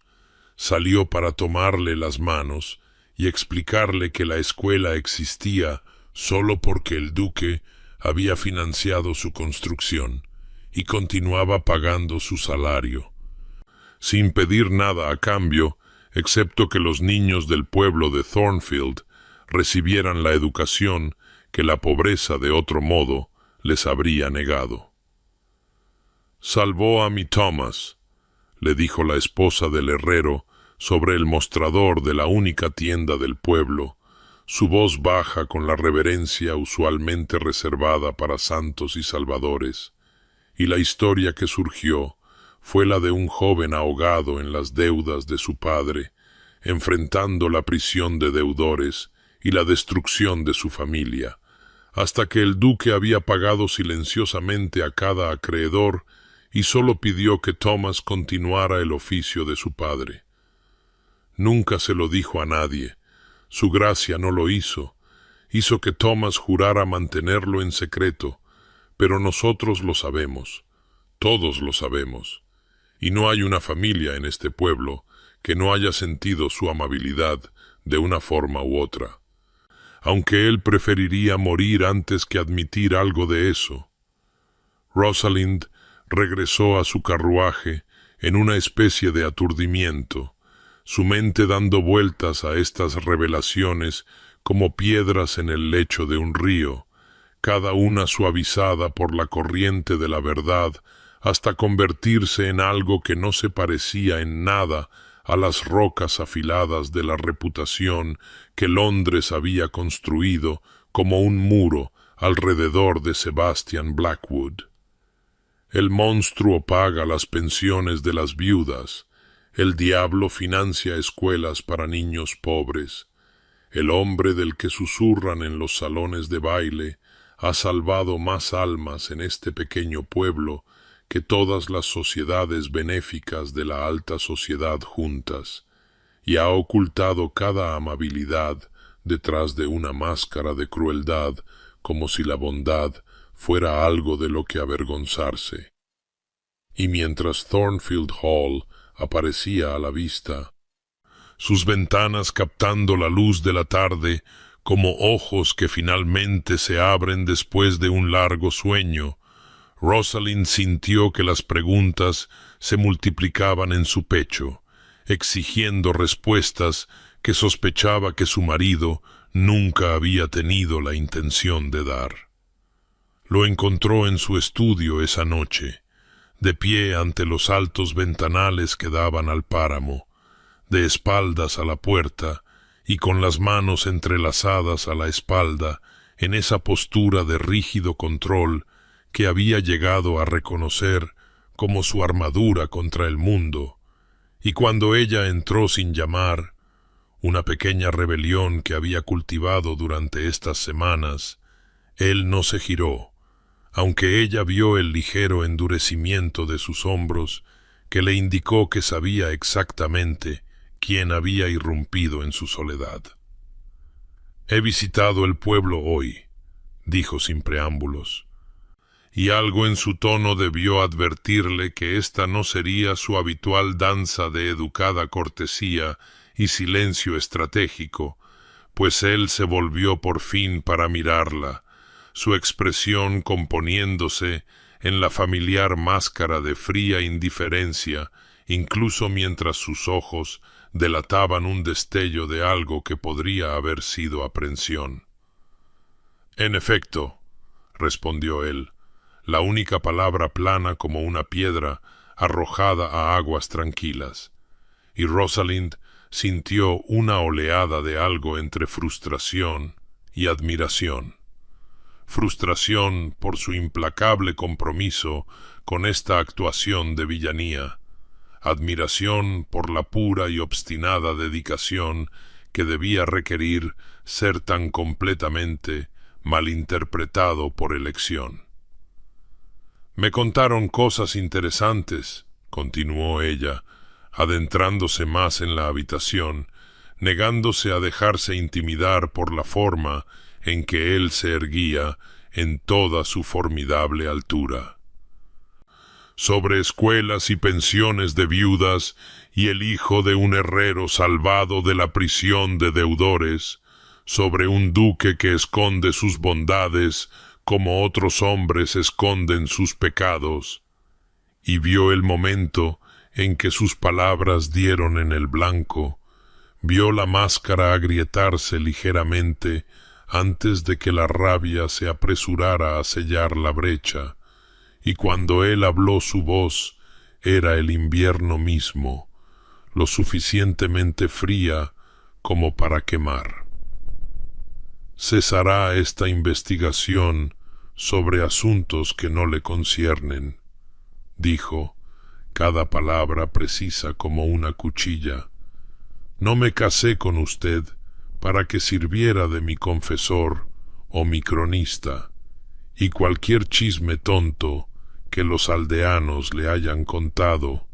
salió para tomarle las manos y explicarle que la escuela existía solo porque el duque había financiado su construcción y continuaba pagando su salario, sin pedir nada a cambio, excepto que los niños del pueblo de Thornfield recibieran la educación que la pobreza de otro modo les habría negado. «Salvó a mi Thomas», le dijo la esposa del herrero sobre el mostrador de la única tienda del pueblo, su voz baja con la reverencia usualmente reservada para santos y salvadores, y la historia que surgió fue la de un joven ahogado en las deudas de su padre, enfrentando la prisión de deudores y la destrucción de su familia, hasta que el duque había pagado silenciosamente a cada acreedor y solo pidió que Thomas continuara el oficio de su padre. Nunca se lo dijo a nadie. Su gracia no lo hizo que Thomas jurara mantenerlo en secreto, pero nosotros lo sabemos, todos lo sabemos, y no hay una familia en este pueblo que no haya sentido su amabilidad de una forma u otra, aunque él preferiría morir antes que admitir algo de eso. Rosalind regresó a su carruaje en una especie de aturdimiento, su mente dando vueltas a estas revelaciones como piedras en el lecho de un río, cada una suavizada por la corriente de la verdad, hasta convertirse en algo que no se parecía en nada a las rocas afiladas de la reputación que Londres había construido como un muro alrededor de Sebastian Blackwood. El monstruo paga las pensiones de las viudas, el diablo financia escuelas para niños pobres, el hombre del que susurran en los salones de baile ha salvado más almas en este pequeño pueblo que todas las sociedades benéficas de la alta sociedad juntas, y ha ocultado cada amabilidad detrás de una máscara de crueldad, como si la bondad fuera algo de lo que avergonzarse. Y mientras Thornfield Hall aparecía a la vista, sus ventanas captando la luz de la tarde como ojos que finalmente se abren después de un largo sueño, Rosalind sintió que las preguntas se multiplicaban en su pecho, exigiendo respuestas que sospechaba que su marido nunca había tenido la intención de dar. Lo encontró en su estudio esa noche, de pie ante los altos ventanales que daban al páramo, de espaldas a la puerta y con las manos entrelazadas a la espalda en esa postura de rígido control que había llegado a reconocer como su armadura contra el mundo, y cuando ella entró sin llamar, una pequeña rebelión que había cultivado durante estas semanas, él no se giró, aunque ella vio el ligero endurecimiento de sus hombros que le indicó que sabía exactamente quién había irrumpido en su soledad. «He visitado el pueblo hoy», dijo sin preámbulos, y algo en su tono debió advertirle que esta no sería su habitual danza de educada cortesía y silencio estratégico, pues él se volvió por fin para mirarla, su expresión componiéndose en la familiar máscara de fría indiferencia, incluso mientras sus ojos delataban un destello de algo que podría haber sido aprensión. «En efecto», respondió él, la única palabra plana como una piedra arrojada a aguas tranquilas, y Rosalind sintió una oleada de algo entre frustración y admiración. Frustración por su implacable compromiso con esta actuación de villanía, admiración por la pura y obstinada dedicación que debía requerir ser tan completamente malinterpretado por elección. «Me contaron cosas interesantes», continuó ella, adentrándose más en la habitación, negándose a dejarse intimidar por la forma en que él se erguía en toda su formidable altura. «Sobre escuelas y pensiones de viudas y el hijo de un herrero salvado de la prisión de deudores, sobre un duque que esconde sus bondades como otros hombres esconden sus pecados», y vio el momento en que sus palabras dieron en el blanco, vio la máscara agrietarse ligeramente antes de que la rabia se apresurara a sellar la brecha, y cuando él habló su voz era el invierno mismo, lo suficientemente fría como para quemar. «Cesará esta investigación sobre asuntos que no le conciernen», dijo, cada palabra precisa como una cuchilla. «No me casé con usted para que sirviera de mi confesor o mi cronista, y cualquier chisme tonto que los aldeanos le hayan contado,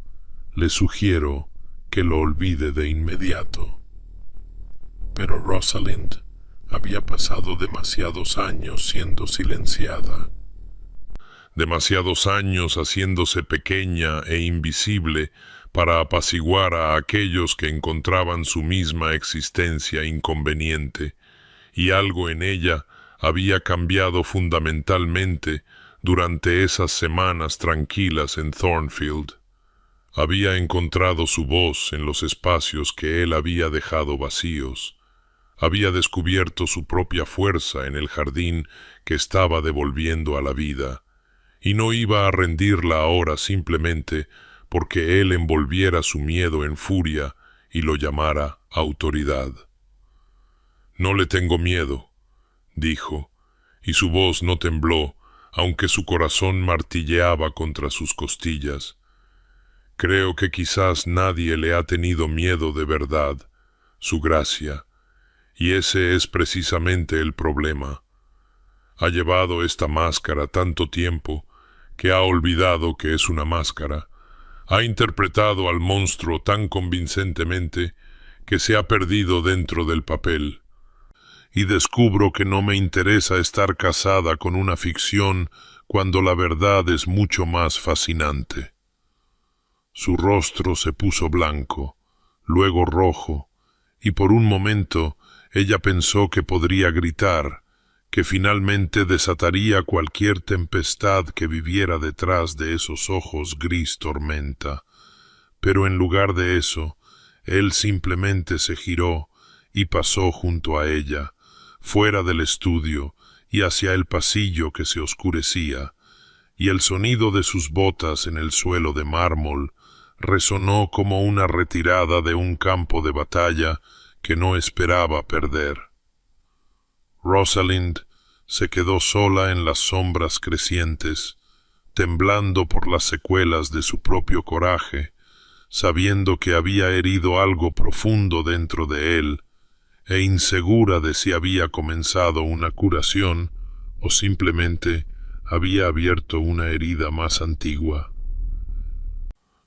le sugiero que lo olvide de inmediato». Pero Rosalind había pasado demasiados años siendo silenciada. demasiados años haciéndose pequeña e invisible para apaciguar a aquellos que encontraban su misma existencia inconveniente, y algo en ella había cambiado fundamentalmente durante esas semanas tranquilas en Thornfield. Había encontrado su voz en los espacios que él había dejado vacíos. Había descubierto su propia fuerza en el jardín que estaba devolviendo a la vida, y no iba a rendirla ahora simplemente porque él envolviera su miedo en furia y lo llamara autoridad. «No le tengo miedo», dijo, y su voz no tembló, aunque su corazón martilleaba contra sus costillas. «Creo que quizás nadie le ha tenido miedo de verdad, su gracia, y ese es precisamente el problema. Ha llevado esta máscara tanto tiempo que ha olvidado que es una máscara. Ha interpretado al monstruo tan convincentemente que se ha perdido dentro del papel. Y descubro que no me interesa estar casada con una ficción cuando la verdad es mucho más fascinante». Su rostro se puso blanco, luego rojo, y por un momento ella pensó que podría gritar, que finalmente desataría cualquier tempestad que viviera detrás de esos ojos gris tormenta. Pero en lugar de eso, él simplemente se giró y pasó junto a ella, fuera del estudio y hacia el pasillo que se oscurecía, y el sonido de sus botas en el suelo de mármol resonó como una retirada de un campo de batalla que no esperaba perder. Rosalind se quedó sola en las sombras crecientes, temblando por las secuelas de su propio coraje, sabiendo que había herido algo profundo dentro de él, e insegura de si había comenzado una curación o simplemente había abierto una herida más antigua.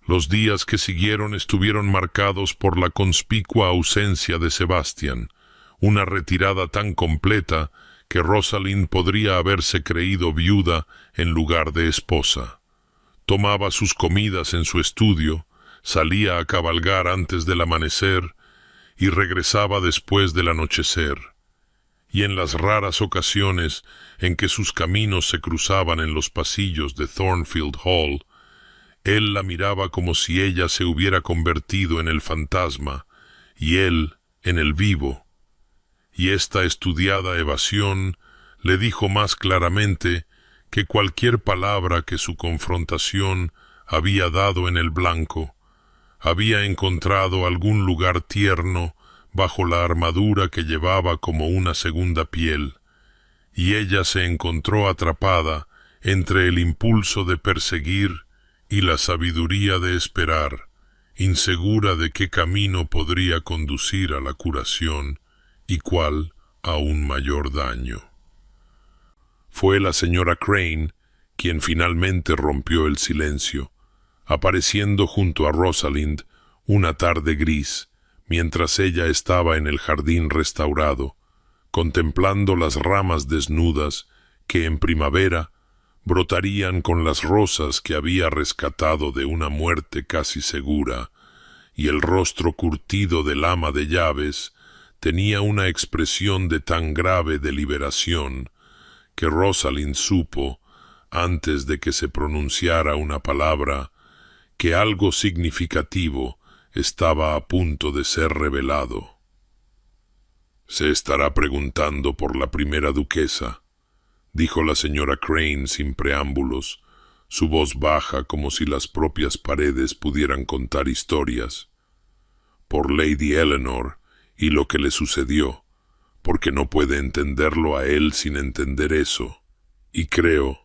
Los días que siguieron estuvieron marcados por la conspicua ausencia de Sebastian, una retirada tan completa que Rosalind podría haberse creído viuda en lugar de esposa. Tomaba sus comidas en su estudio, salía a cabalgar antes del amanecer y regresaba después del anochecer. Y en las raras ocasiones en que sus caminos se cruzaban en los pasillos de Thornfield Hall, él la miraba como si ella se hubiera convertido en el fantasma y él en el vivo. Y esta estudiada evasión le dijo más claramente que cualquier palabra que su confrontación había dado en el blanco. Había encontrado algún lugar tierno bajo la armadura que llevaba como una segunda piel, y ella se encontró atrapada entre el impulso de perseguir y la sabiduría de esperar, insegura de qué camino podría conducir a la curación y cuál a un mayor daño. Fue la señora Crane quien finalmente rompió el silencio, apareciendo junto a Rosalind una tarde gris, mientras ella estaba en el jardín restaurado, contemplando las ramas desnudas que en primavera brotarían con las rosas que había rescatado de una muerte casi segura, y el rostro curtido del ama de llaves tenía una expresión de tan grave deliberación que Rosalind supo, antes de que se pronunciara una palabra, que algo significativo estaba a punto de ser revelado. «Se estará preguntando por la primera duquesa», dijo la señora Crane sin preámbulos, su voz baja como si las propias paredes pudieran contar historias. «Por Lady Eleanor y lo que le sucedió, porque no puede entenderlo a él sin entender eso. Y creo…»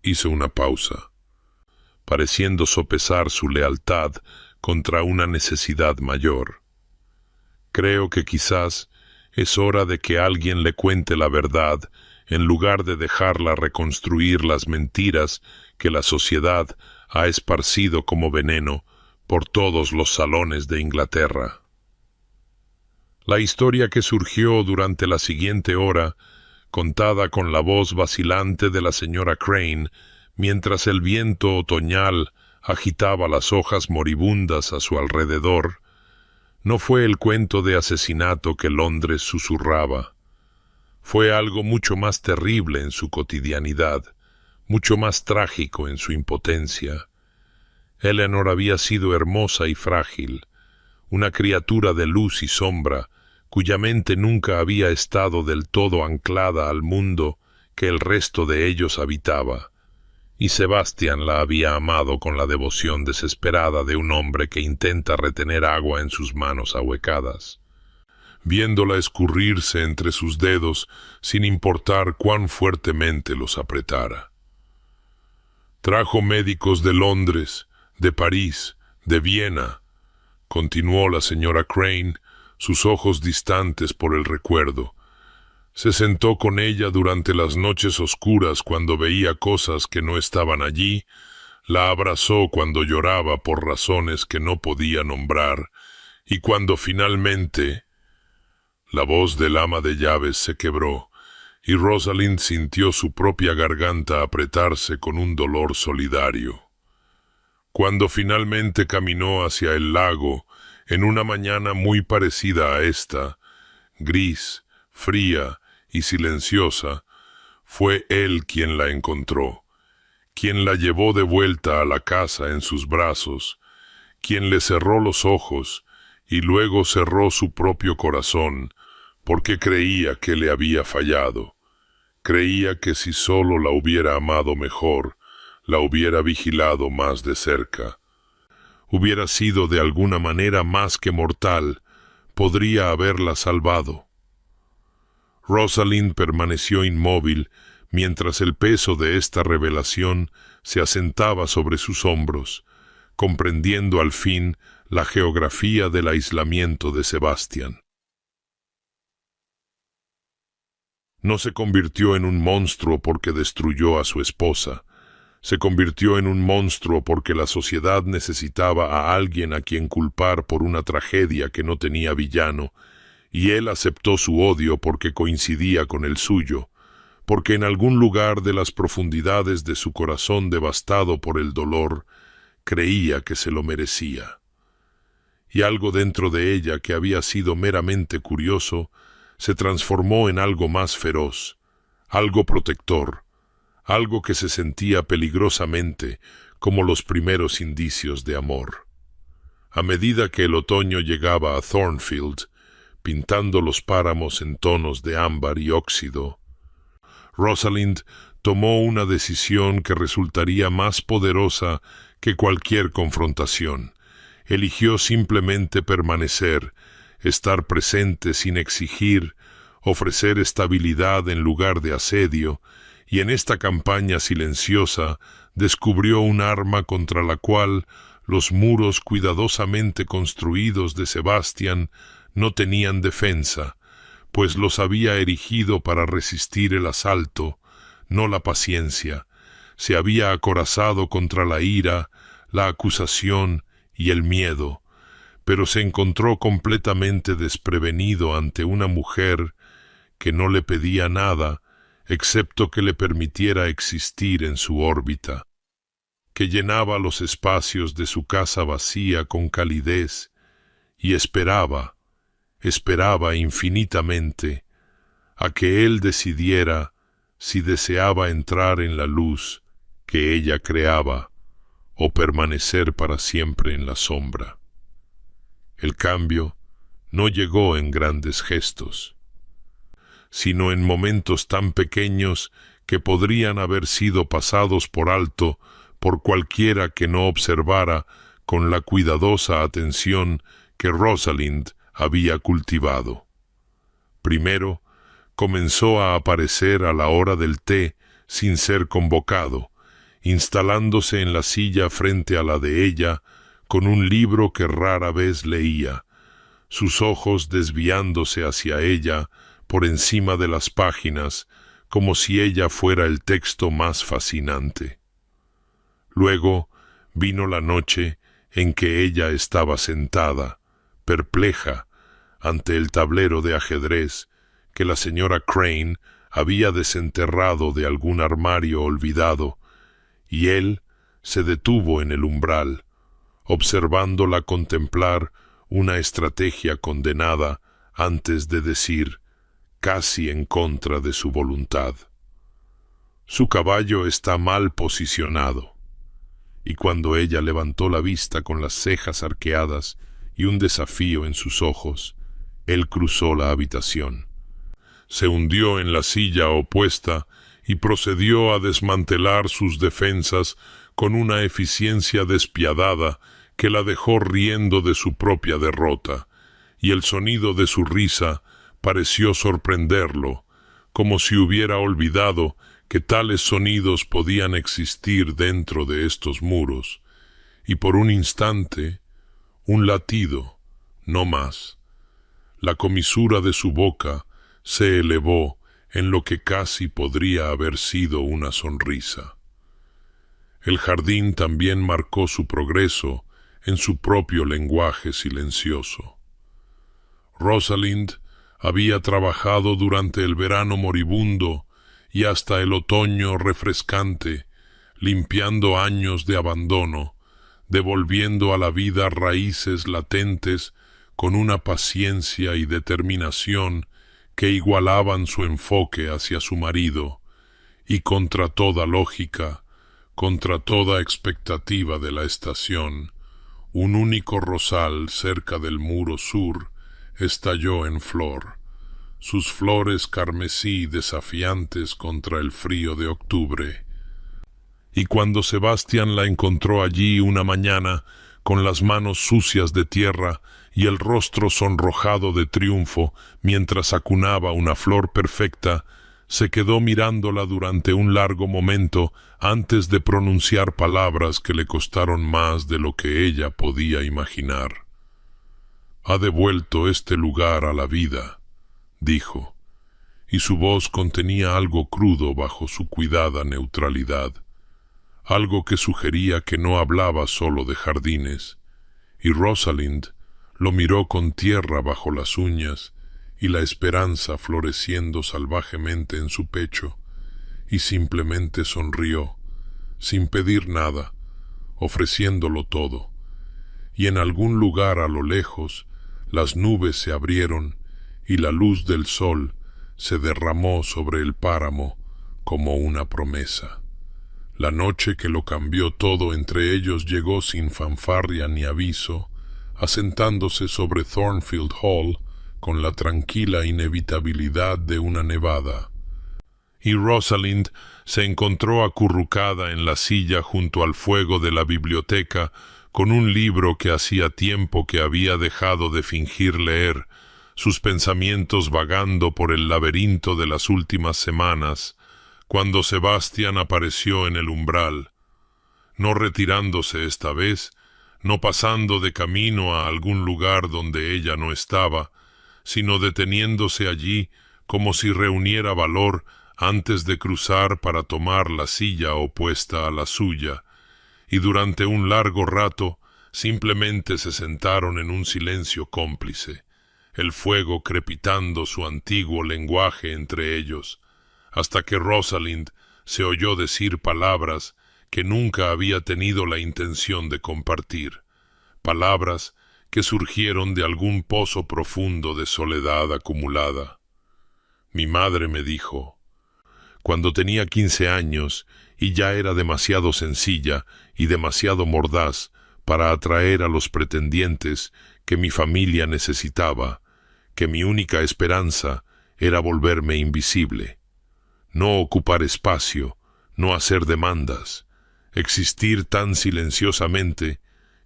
Hizo una pausa, pareciendo sopesar su lealtad contra una necesidad mayor. «Creo que quizás es hora de que alguien le cuente la verdad en lugar de dejarla reconstruir las mentiras que la sociedad ha esparcido como veneno por todos los salones de Inglaterra». La historia que surgió durante la siguiente hora, contada con la voz vacilante de la señora Crane, mientras el viento otoñal agitaba las hojas moribundas a su alrededor, no fue el cuento de asesinato que Londres susurraba. Fue algo mucho más terrible en su cotidianidad, mucho más trágico en su impotencia. Eleanor había sido hermosa y frágil, una criatura de luz y sombra, cuya mente nunca había estado del todo anclada al mundo que el resto de ellos habitaba, y Sebastian la había amado con la devoción desesperada de un hombre que intenta retener agua en sus manos ahuecadas. Viéndola escurrirse entre sus dedos sin importar cuán fuertemente los apretara. Trajo médicos de Londres, de París, de Viena, continuó la señora Crane, sus ojos distantes por el recuerdo. Se sentó con ella durante las noches oscuras cuando veía cosas que no estaban allí, la abrazó cuando lloraba por razones que no podía nombrar, y cuando finalmente... La voz del ama de llaves se quebró, y Rosalind sintió su propia garganta apretarse con un dolor solidario. Cuando finalmente caminó hacia el lago, en una mañana muy parecida a esta, gris, fría y silenciosa, fue él quien la encontró, quien la llevó de vuelta a la casa en sus brazos, quien le cerró los ojos y luego cerró su propio corazón, porque creía que le había fallado. Creía que si solo la hubiera amado mejor, la hubiera vigilado más de cerca. Hubiera sido de alguna manera más que mortal, podría haberla salvado. Rosalind permaneció inmóvil mientras el peso de esta revelación se asentaba sobre sus hombros, comprendiendo al fin la geografía del aislamiento de Sebastian. No se convirtió en un monstruo porque destruyó a su esposa. Se convirtió en un monstruo porque la sociedad necesitaba a alguien a quien culpar por una tragedia que no tenía villano, y él aceptó su odio porque coincidía con el suyo, porque en algún lugar de las profundidades de su corazón devastado por el dolor, creía que se lo merecía. Y algo dentro de ella que había sido meramente curioso, se transformó en algo más feroz, algo protector, algo que se sentía peligrosamente como los primeros indicios de amor. A medida que el otoño llegaba a Thornfield, pintando los páramos en tonos de ámbar y óxido, Rosalind tomó una decisión que resultaría más poderosa que cualquier confrontación. Eligió simplemente permanecer, estar presente sin exigir, ofrecer estabilidad en lugar de asedio, y en esta campaña silenciosa descubrió un arma contra la cual los muros cuidadosamente construidos de Sebastian no tenían defensa, pues los había erigido para resistir el asalto, no la paciencia. Se había acorazado contra la ira, la acusación y el miedo, pero se encontró completamente desprevenido ante una mujer que no le pedía nada, excepto que le permitiera existir en su órbita, que llenaba los espacios de su casa vacía con calidez y esperaba infinitamente a que él decidiera si deseaba entrar en la luz que ella creaba o permanecer para siempre en la sombra. El cambio no llegó en grandes gestos, sino en momentos tan pequeños que podrían haber sido pasados por alto por cualquiera que no observara con la cuidadosa atención que Rosalind había cultivado. Primero, comenzó a aparecer a la hora del té sin ser convocado, instalándose en la silla frente a la de ella, con un libro que rara vez leía, sus ojos desviándose hacia ella por encima de las páginas, como si ella fuera el texto más fascinante. Luego vino la noche en que ella estaba sentada, perpleja, ante el tablero de ajedrez que la señora Crane había desenterrado de algún armario olvidado, y él se detuvo en el umbral, observándola contemplar una estrategia condenada antes de decir, casi en contra de su voluntad: «Su caballo está mal posicionado». Y cuando ella levantó la vista con las cejas arqueadas y un desafío en sus ojos, él cruzó la habitación, se hundió en la silla opuesta y procedió a desmantelar sus defensas con una eficiencia despiadada que la dejó riendo de su propia derrota, y el sonido de su risa pareció sorprenderlo, como si hubiera olvidado que tales sonidos podían existir dentro de estos muros, y por un instante, un latido, no más. La comisura de su boca se elevó en lo que casi podría haber sido una sonrisa. El jardín también marcó su progreso en su propio lenguaje silencioso. Rosalind había trabajado durante el verano moribundo y hasta el otoño refrescante, limpiando años de abandono, devolviendo a la vida raíces latentes con una paciencia y determinación que igualaban su enfoque hacia su marido, y contra toda lógica, contra toda expectativa de la estación, un único rosal cerca del muro sur estalló en flor, sus flores carmesí desafiantes contra el frío de octubre. Y cuando Sebastián la encontró allí una mañana, con las manos sucias de tierra y el rostro sonrojado de triunfo mientras acunaba una flor perfecta, se quedó mirándola durante un largo momento antes de pronunciar palabras que le costaron más de lo que ella podía imaginar. «Ha devuelto este lugar a la vida», dijo, y su voz contenía algo crudo bajo su cuidada neutralidad, algo que sugería que no hablaba solo de jardines, y Rosalind lo miró con tierra bajo las uñas y la esperanza floreciendo salvajemente en su pecho, y simplemente sonrió, sin pedir nada, ofreciéndolo todo, y en algún lugar a lo lejos las nubes se abrieron y la luz del sol se derramó sobre el páramo como una promesa. La noche que lo cambió todo entre ellos llegó sin fanfarria ni aviso, asentándose sobre Thornfield Hall con la tranquila inevitabilidad de una nevada. Y Rosalind se encontró acurrucada en la silla junto al fuego de la biblioteca con un libro que hacía tiempo que había dejado de fingir leer, sus pensamientos vagando por el laberinto de las últimas semanas, cuando Sebastián apareció en el umbral, no retirándose esta vez, no pasando de camino a algún lugar donde ella no estaba, sino deteniéndose allí como si reuniera valor antes de cruzar para tomar la silla opuesta a la suya, y durante un largo rato simplemente se sentaron en un silencio cómplice, el fuego crepitando su antiguo lenguaje entre ellos, hasta que Rosalind se oyó decir palabras que nunca había tenido la intención de compartir, palabras que surgieron de algún pozo profundo de soledad acumulada. Mi madre me dijo, cuando tenía 15 años y ya era demasiado sencilla y demasiado mordaz para atraer a los pretendientes que mi familia necesitaba, que mi única esperanza era volverme invisible, no ocupar espacio, no hacer demandas, existir tan silenciosamente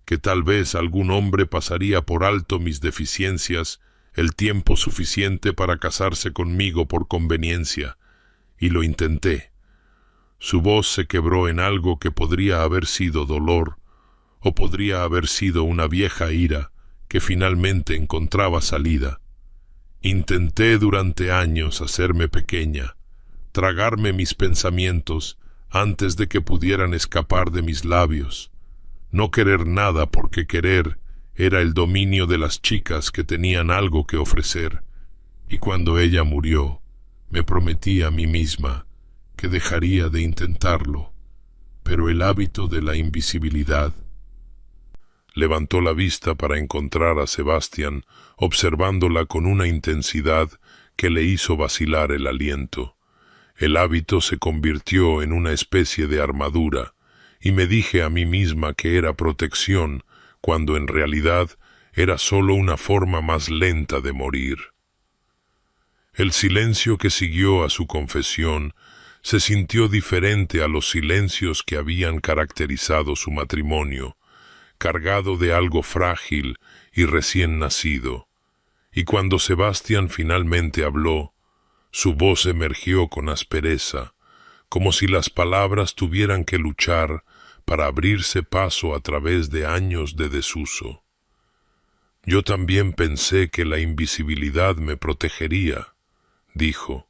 que tal vez algún hombre pasaría por alto mis deficiencias el tiempo suficiente para casarse conmigo por conveniencia, y lo intenté. Su voz se quebró en algo que podría haber sido dolor, o podría haber sido una vieja ira que finalmente encontraba salida. Intenté durante años hacerme pequeña, tragarme mis pensamientos antes de que pudieran escapar de mis labios, no querer nada porque querer era el dominio de las chicas que tenían algo que ofrecer, y cuando ella murió, me prometí a mí misma que dejaría de intentarlo, pero el hábito de la invisibilidad. Levantó la vista para encontrar a Sebastián, observándola con una intensidad que le hizo vacilar el aliento. El hábito se convirtió en una especie de armadura, y me dije a mí misma que era protección, cuando en realidad era solo una forma más lenta de morir. El silencio que siguió a su confesión se sintió diferente a los silencios que habían caracterizado su matrimonio, cargado de algo frágil y recién nacido. Y cuando Sebastián finalmente habló, su voz emergió con aspereza, como si las palabras tuvieran que luchar para abrirse paso a través de años de desuso. Yo también pensé que la invisibilidad me protegería, dijo,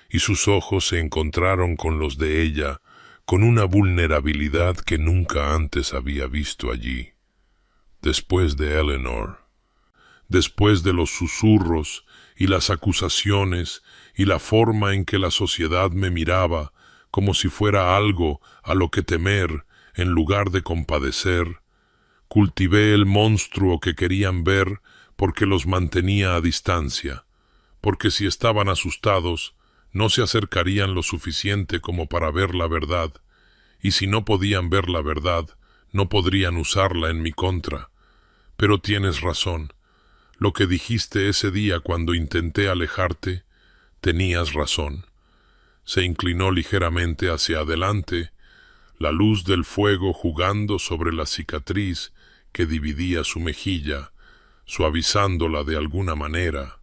y sus ojos se encontraron con los de ella, con una vulnerabilidad que nunca antes había visto allí. Después de Eleanor, después de los susurros y las acusaciones y la forma en que la sociedad me miraba como si fuera algo a lo que temer en lugar de compadecer, cultivé el monstruo que querían ver porque los mantenía a distancia, porque si estaban asustados, no se acercarían lo suficiente como para ver la verdad, y si no podían ver la verdad, no podrían usarla en mi contra. Pero tienes razón. Lo que dijiste ese día cuando intenté alejarte, tenías razón. Se inclinó ligeramente hacia adelante, la luz del fuego jugando sobre la cicatriz que dividía su mejilla, suavizándola de alguna manera.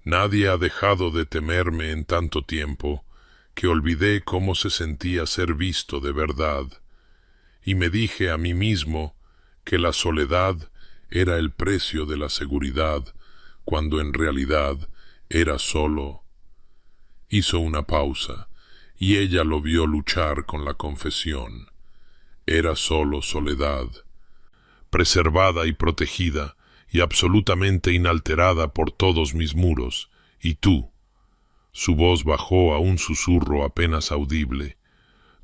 Nadie ha dejado de temerme en tanto tiempo que olvidé cómo se sentía ser visto de verdad, y me dije a mí mismo que la soledad era el precio de la seguridad, cuando en realidad era solo. Hizo una pausa, y ella lo vio luchar con la confesión. Era solo soledad, preservada y protegida, y absolutamente inalterada por todos mis muros, y tú. Su voz bajó a un susurro apenas audible.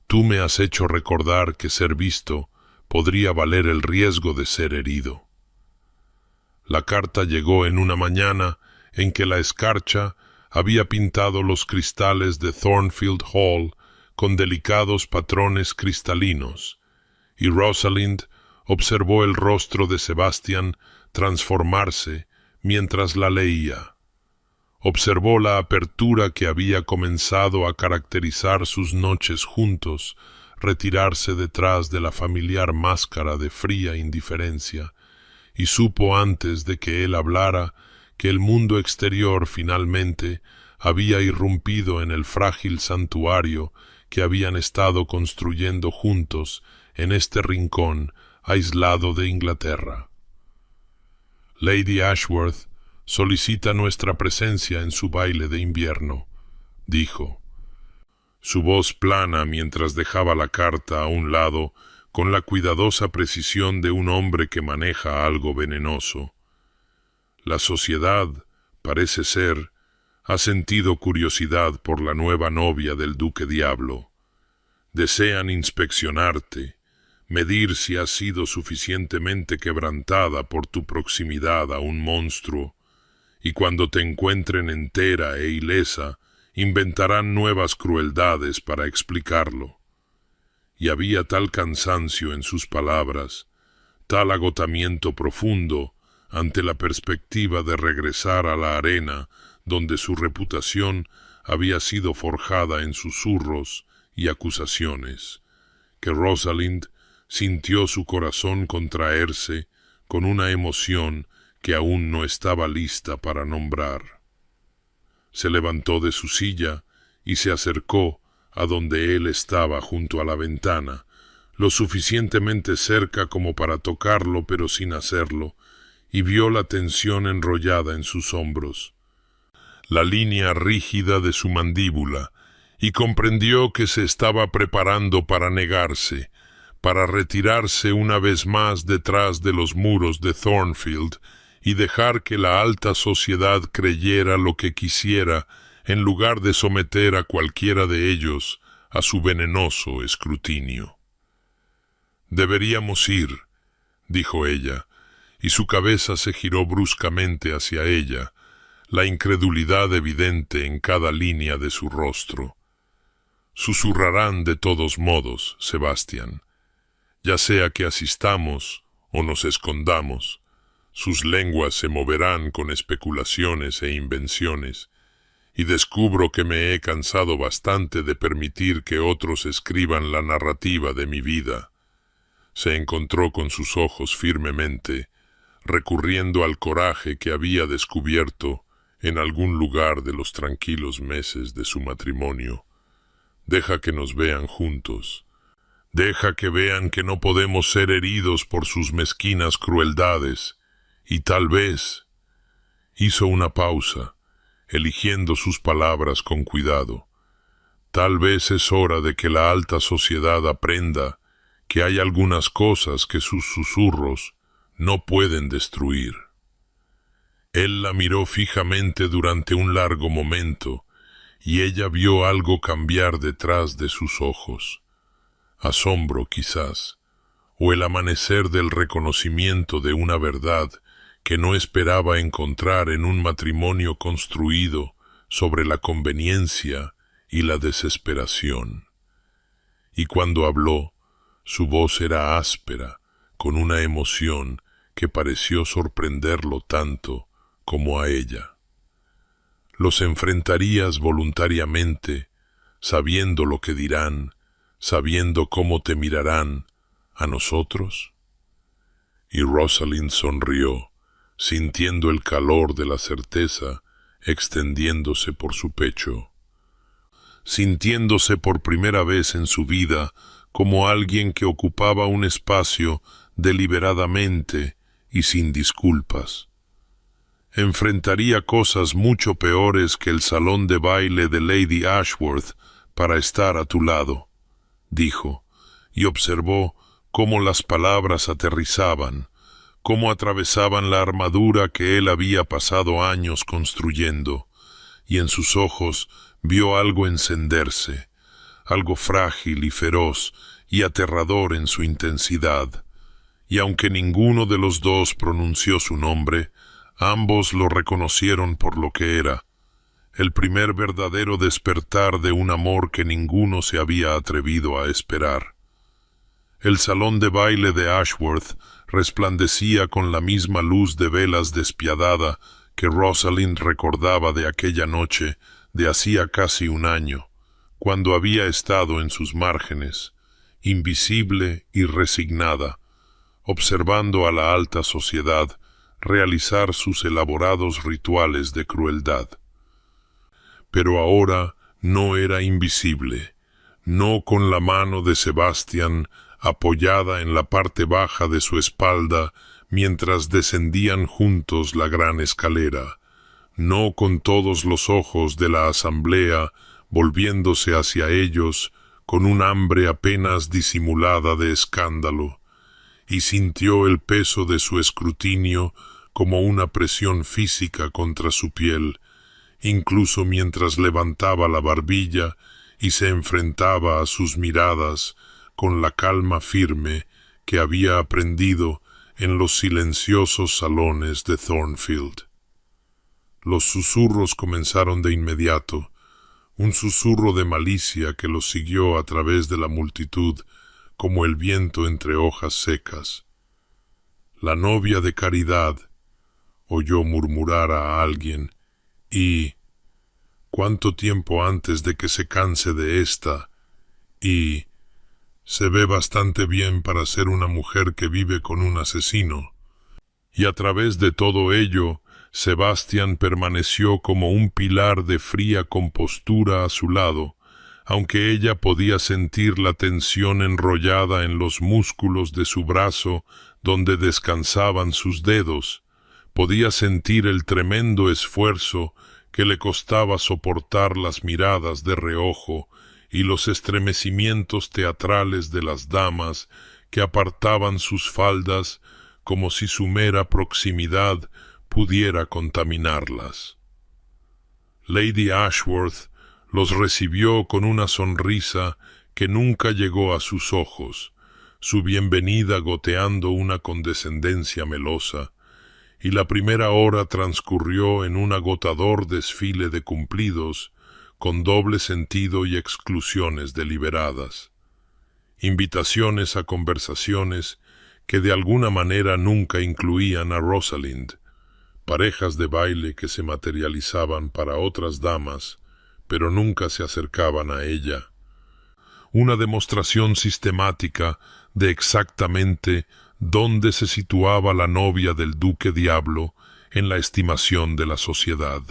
Tú me has hecho recordar que ser visto podría valer el riesgo de ser herido. La carta llegó en una mañana en que la escarcha había pintado los cristales de Thornfield Hall con delicados patrones cristalinos, y Rosalind observó el rostro de Sebastián transformarse mientras la leía. Observó la apertura que había comenzado a caracterizar sus noches juntos, retirarse detrás de la familiar máscara de fría indiferencia, y supo antes de que él hablara que el mundo exterior finalmente había irrumpido en el frágil santuario que habían estado construyendo juntos en este rincón aislado de Inglaterra. Lady Ashworth solicita nuestra presencia en su baile de invierno, dijo. Su voz plana mientras dejaba la carta a un lado con la cuidadosa precisión de un hombre que maneja algo venenoso. La sociedad, parece ser, ha sentido curiosidad por la nueva novia del Duque Diablo. Desean inspeccionarte, medir si has sido suficientemente quebrantada por tu proximidad a un monstruo, y cuando te encuentren entera e ilesa, inventarán nuevas crueldades para explicarlo. Y había tal cansancio en sus palabras, tal agotamiento profundo ante la perspectiva de regresar a la arena donde su reputación había sido forjada en susurros y acusaciones, que Rosalind sintió su corazón contraerse con una emoción que aún no estaba lista para nombrar. Se levantó de su silla y se acercó a donde él estaba junto a la ventana, lo suficientemente cerca como para tocarlo pero sin hacerlo, y vio la tensión enrollada en sus hombros, la línea rígida de su mandíbula, y comprendió que se estaba preparando para negarse, para retirarse una vez más detrás de los muros de Thornfield y dejar que la alta sociedad creyera lo que quisiera en lugar de someter a cualquiera de ellos a su venenoso escrutinio. «Deberíamos ir», dijo ella, y su cabeza se giró bruscamente hacia ella, la incredulidad evidente en cada línea de su rostro. «Susurrarán de todos modos, Sebastián. Ya sea que asistamos o nos escondamos, sus lenguas se moverán con especulaciones e invenciones, y descubro que me he cansado bastante de permitir que otros escriban la narrativa de mi vida». Se encontró con sus ojos firmemente, recurriendo al coraje que había descubierto en algún lugar de los tranquilos meses de su matrimonio. «Deja que nos vean juntos. Deja que vean que no podemos ser heridos por sus mezquinas crueldades. Y tal vez...» Hizo una pausa, eligiendo sus palabras con cuidado. «Tal vez es hora de que la alta sociedad aprenda que hay algunas cosas que sus susurros no pueden destruir». Él la miró fijamente durante un largo momento, y ella vio algo cambiar detrás de sus ojos. Asombro, quizás, o el amanecer del reconocimiento de una verdad que no esperaba encontrar en un matrimonio construido sobre la conveniencia y la desesperación. Y cuando habló, su voz era áspera, con una emoción que pareció sorprenderlo tanto como a ella. «¿Los enfrentarías voluntariamente, sabiendo lo que dirán, sabiendo cómo te mirarán, a nosotros?» Y Rosalind sonrió, sintiendo el calor de la certeza extendiéndose por su pecho. Sintiéndose por primera vez en su vida como alguien que ocupaba un espacio deliberadamente y sin disculpas. Enfrentaría cosas mucho peores que el salón de baile de Lady Ashworth para estar a tu lado, dijo, y observó cómo las palabras aterrizaban, cómo atravesaban la armadura que él había pasado años construyendo, y en sus ojos vio algo encenderse, algo frágil y feroz y aterrador en su intensidad, y aunque ninguno de los dos pronunció su nombre, ambos lo reconocieron por lo que era, el primer verdadero despertar de un amor que ninguno se había atrevido a esperar. El salón de baile de Ashworth resplandecía con la misma luz de velas despiadada que Rosalind recordaba de aquella noche de hacía casi un año, cuando había estado en sus márgenes, invisible y resignada, observando a la alta sociedad realizar sus elaborados rituales de crueldad. Pero ahora no era invisible, no con la mano de Sebastián apoyada en la parte baja de su espalda mientras descendían juntos la gran escalera, no con todos los ojos de la asamblea volviéndose hacia ellos con un hambre apenas disimulada de escándalo, y sintió el peso de su escrutinio como una presión física contra su piel, incluso mientras levantaba la barbilla y se enfrentaba a sus miradas con la calma firme que había aprendido en los silenciosos salones de Thornfield. Los susurros comenzaron de inmediato, un susurro de malicia que los siguió a través de la multitud como el viento entre hojas secas. La novia de Caridad, oyó murmurar a alguien, y «¿Cuánto tiempo antes de que se canse de esta?» y «Se ve bastante bien para ser una mujer que vive con un asesino». Y a través de todo ello, Sebastián permaneció como un pilar de fría compostura a su lado, aunque ella podía sentir la tensión enrollada en los músculos de su brazo donde descansaban sus dedos, podía sentir el tremendo esfuerzo que le costaba soportar las miradas de reojo y los estremecimientos teatrales de las damas que apartaban sus faldas como si su mera proximidad pudiera contaminarlas. Lady Ashworth Los recibió con una sonrisa que nunca llegó a sus ojos, su bienvenida goteando una condescendencia melosa, y la primera hora transcurrió en un agotador desfile de cumplidos, con doble sentido y exclusiones deliberadas. Invitaciones a conversaciones que de alguna manera nunca incluían a Rosalind, parejas de baile que se materializaban para otras damas, pero nunca se acercaban a ella. Una demostración sistemática de exactamente dónde se situaba la novia del Duque Diablo en la estimación de la sociedad.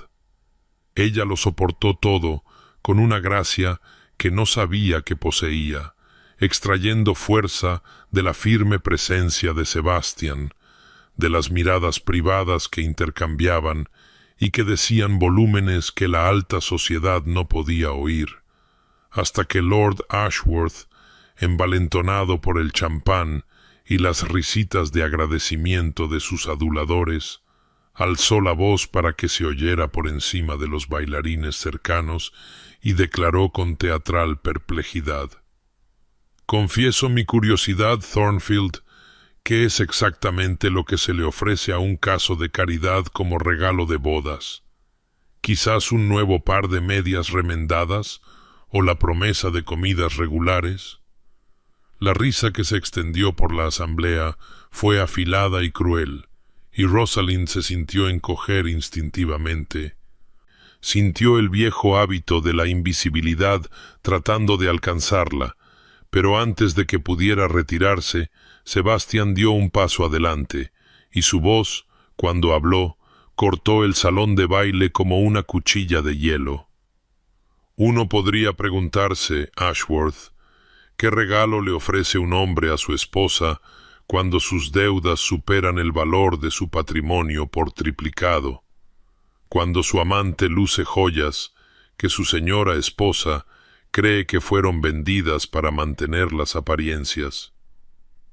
Ella lo soportó todo con una gracia que no sabía que poseía, extrayendo fuerza de la firme presencia de Sebastian, de las miradas privadas que intercambiaban y que decían volúmenes que la alta sociedad no podía oír, hasta que Lord Ashworth, envalentonado por el champán y las risitas de agradecimiento de sus aduladores, alzó la voz para que se oyera por encima de los bailarines cercanos y declaró con teatral perplejidad: «Confieso mi curiosidad, Thornfield, ¿qué es exactamente lo que se le ofrece a un caso de caridad como regalo de bodas? ¿Quizás un nuevo par de medias remendadas o la promesa de comidas regulares?» La risa que se extendió por la asamblea fue afilada y cruel, y Rosalind se sintió encoger instintivamente. Sintió el viejo hábito de la invisibilidad tratando de alcanzarla, pero antes de que pudiera retirarse, Sebastian dio un paso adelante, y su voz, cuando habló, cortó el salón de baile como una cuchilla de hielo. Uno podría preguntarse, Ashworth, ¿qué regalo le ofrece un hombre a su esposa cuando sus deudas superan el valor de su patrimonio por triplicado? Cuando su amante luce joyas que su señora esposa cree que fueron vendidas para mantener las apariencias.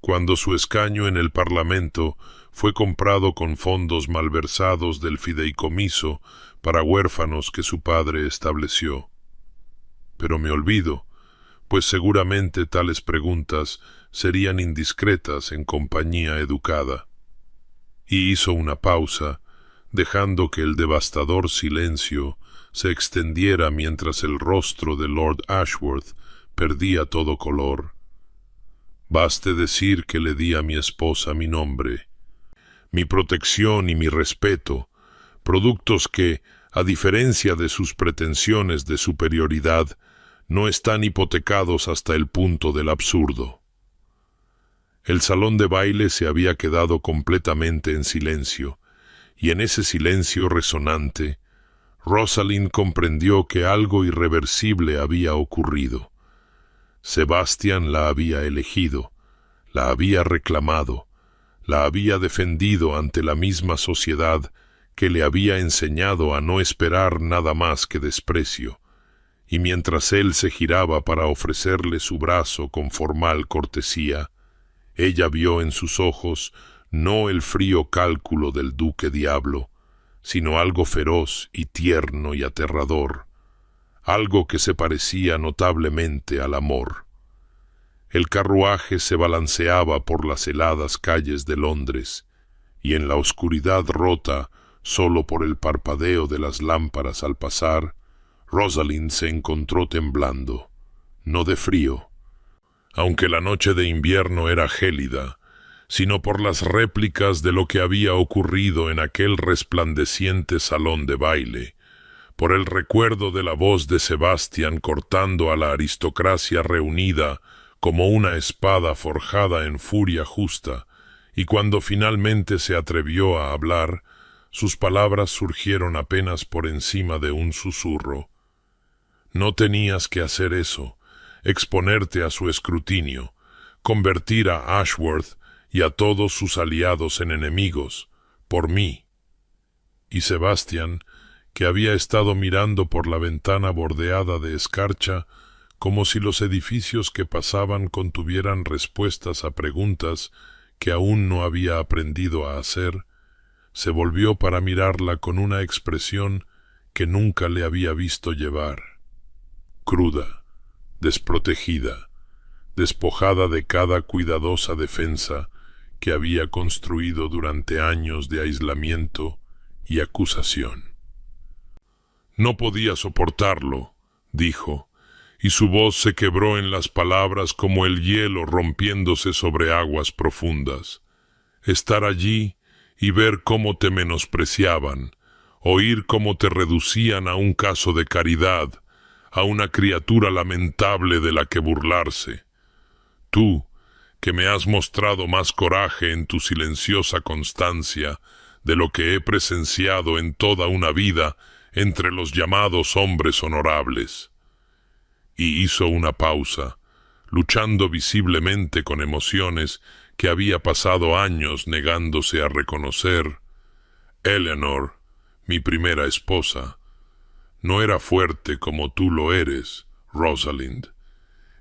Cuando su escaño en el Parlamento fue comprado con fondos malversados del fideicomiso para huérfanos que su padre estableció. Pero me olvido, pues seguramente tales preguntas serían indiscretas en compañía educada. Y hizo una pausa, dejando que el devastador silencio se extendiera mientras el rostro de Lord Ashworth perdía todo color. Baste decir que le di a mi esposa mi nombre, mi protección y mi respeto, productos que, a diferencia de sus pretensiones de superioridad, no están hipotecados hasta el punto del absurdo. El salón de baile se había quedado completamente en silencio, y en ese silencio resonante, Rosalind comprendió que algo irreversible había ocurrido. Sebastian la había elegido, la había reclamado, la había defendido ante la misma sociedad que le había enseñado a no esperar nada más que desprecio, y mientras él se giraba para ofrecerle su brazo con formal cortesía, ella vio en sus ojos no el frío cálculo del Duque Diablo, sino algo feroz y tierno y aterrador, algo que se parecía notablemente al amor. El carruaje se balanceaba por las heladas calles de Londres, y en la oscuridad rota solo por el parpadeo de las lámparas al pasar, Rosalind se encontró temblando, no de frío, aunque la noche de invierno era gélida, sino por las réplicas de lo que había ocurrido en aquel resplandeciente salón de baile, por el recuerdo de la voz de Sebastian cortando a la aristocracia reunida como una espada forjada en furia justa, y cuando finalmente se atrevió a hablar, sus palabras surgieron apenas por encima de un susurro. No tenías que hacer eso, exponerte a su escrutinio, convertir a Ashworth y a todos sus aliados en enemigos, por mí. Y Sebastian, que había estado mirando por la ventana bordeada de escarcha, como si los edificios que pasaban contuvieran respuestas a preguntas que aún no había aprendido a hacer, se volvió para mirarla con una expresión que nunca le había visto llevar. cruda, desprotegida, despojada de cada cuidadosa defensa que había construido durante años de aislamiento y acusación. No podía soportarlo, dijo, y su voz se quebró en las palabras como el hielo rompiéndose sobre aguas profundas. Estar allí y ver cómo te menospreciaban, oír cómo te reducían a un caso de caridad, a una criatura lamentable de la que burlarse. Tú, que me has mostrado más coraje en tu silenciosa constancia de lo que he presenciado en toda una vida entre los llamados hombres honorables. Y hizo una pausa, luchando visiblemente con emociones que había pasado años negándose a reconocer. Eleanor, mi primera esposa, no era fuerte como tú lo eres, Rosalind.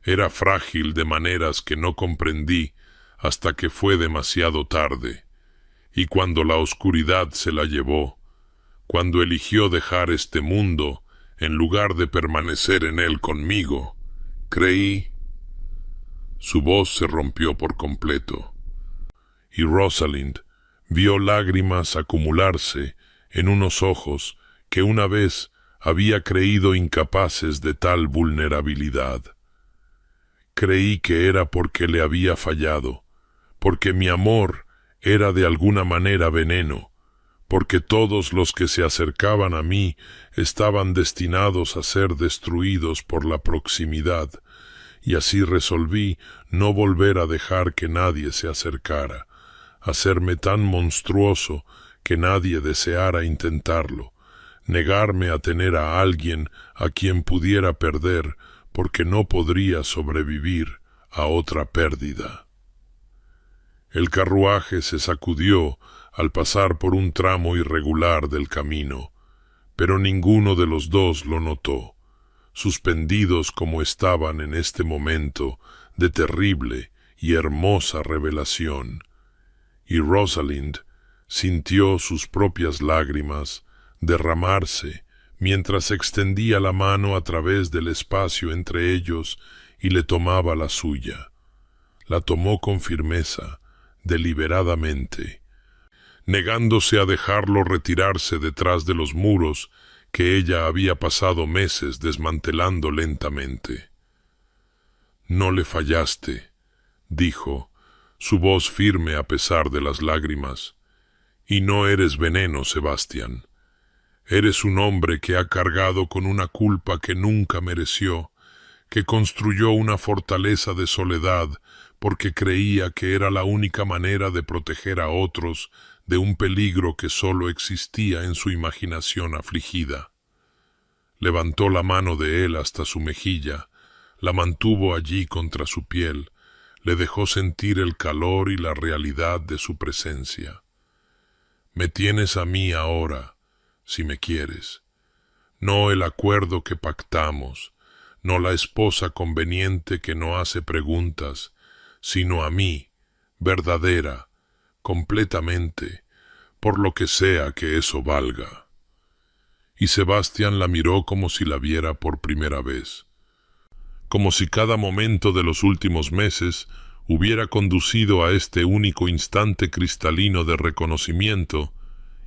Era frágil de maneras que no comprendí hasta que fue demasiado tarde. Y cuando la oscuridad se la llevó, cuando eligió dejar este mundo en lugar de permanecer en él conmigo, creí. Su voz se rompió por completo, y Rosalind vio lágrimas acumularse en unos ojos que una vez había creído incapaces de tal vulnerabilidad. Creí que era porque le había fallado, porque mi amor era de alguna manera veneno, porque todos los que se acercaban a mí estaban destinados a ser destruidos por la proximidad, y así resolví no volver a dejar que nadie se acercara, hacerme tan monstruoso que nadie deseara intentarlo, negarme a tener a alguien a quien pudiera perder, porque no podría sobrevivir a otra pérdida. El carruaje se sacudió al pasar por un tramo irregular del camino, pero ninguno de los dos lo notó, suspendidos como estaban en este momento de terrible y hermosa revelación, y Rosalind sintió sus propias lágrimas derramarse mientras extendía la mano a través del espacio entre ellos y le tomaba la suya. La tomó con firmeza, deliberadamente, negándose a dejarlo retirarse detrás de los muros que ella había pasado meses desmantelando lentamente. «No le fallaste», dijo, su voz firme a pesar de las lágrimas, «y no eres veneno, Sebastián. Eres un hombre que ha cargado con una culpa que nunca mereció, que construyó una fortaleza de soledad porque creía que era la única manera de proteger a otros de un peligro que solo existía en su imaginación afligida». Levantó la mano de él hasta su mejilla, la mantuvo allí contra su piel, le dejó sentir el calor y la realidad de su presencia. «Me tienes a mí ahora, si me quieres. No el acuerdo que pactamos, no la esposa conveniente que no hace preguntas, sino a mí, verdadera, completamente, por lo que sea que eso valga». Y Sebastián la miró como si la viera por primera vez, como si cada momento de los últimos meses hubiera conducido a este único instante cristalino de reconocimiento,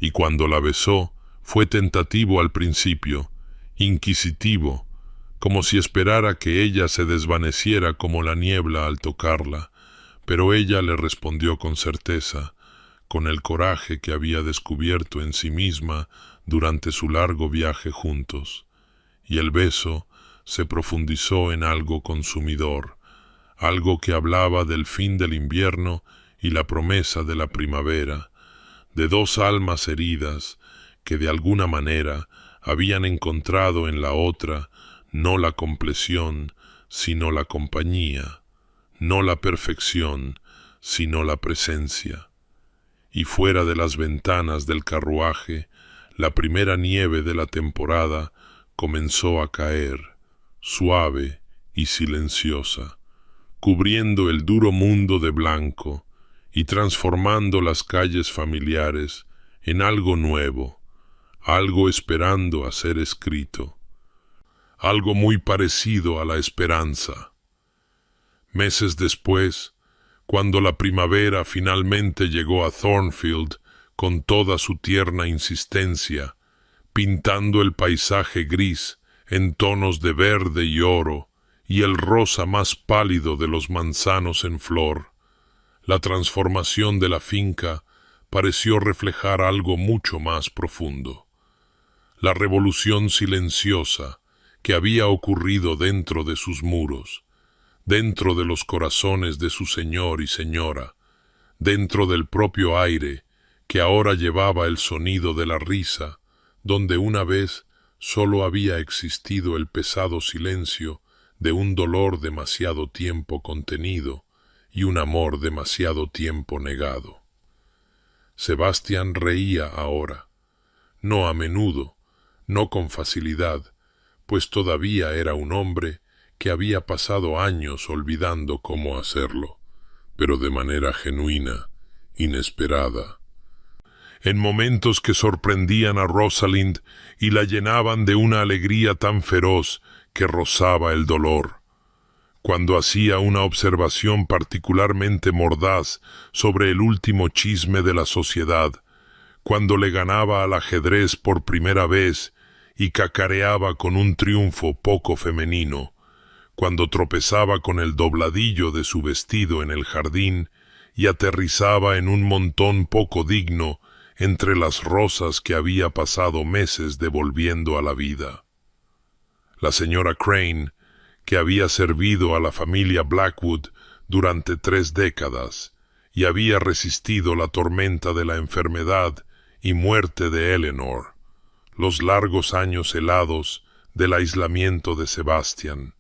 y cuando la besó, fue tentativo al principio, inquisitivo, como si esperara que ella se desvaneciera como la niebla al tocarla, pero ella le respondió con certeza, con el coraje que había descubierto en sí misma durante su largo viaje juntos, y el beso se profundizó en algo consumidor, algo que hablaba del fin del invierno y la promesa de la primavera, de dos almas heridas que de alguna manera habían encontrado en la otra no la compleción, sino la compañía, no la perfección, sino la presencia. Y fuera de las ventanas del carruaje, la primera nieve de la temporada comenzó a caer, suave y silenciosa, cubriendo el duro mundo de blanco y transformando las calles familiares en algo nuevo, algo esperando a ser escrito. algo muy parecido a la esperanza. Meses después, cuando la primavera finalmente llegó a Thornfield con toda su tierna insistencia, pintando el paisaje gris en tonos de verde y oro y el rosa más pálido de los manzanos en flor, la transformación de la finca pareció reflejar algo mucho más profundo. La revolución silenciosa que había ocurrido dentro de sus muros, dentro de los corazones de su señor y señora, dentro del propio aire que ahora llevaba el sonido de la risa, donde una vez solo había existido el pesado silencio de un dolor demasiado tiempo contenido y un amor demasiado tiempo negado. Sebastián reía ahora, no a menudo, no con facilidad, pues todavía era un hombre que había pasado años olvidando cómo hacerlo, pero de manera genuina, inesperada. En momentos que sorprendían a Rosalind y la llenaban de una alegría tan feroz que rozaba el dolor. Cuando hacía una observación particularmente mordaz sobre el último chisme de la sociedad, cuando le ganaba al ajedrez por primera vez y cacareaba con un triunfo poco femenino, cuando tropezaba con el dobladillo de su vestido en el jardín y aterrizaba en un montón poco digno entre las rosas que había pasado meses devolviendo a la vida. La señora Crane, que había servido a la familia Blackwood durante 3 décadas y había resistido la tormenta de la enfermedad y muerte de Eleanor, los largos años helados del aislamiento de Sebastián,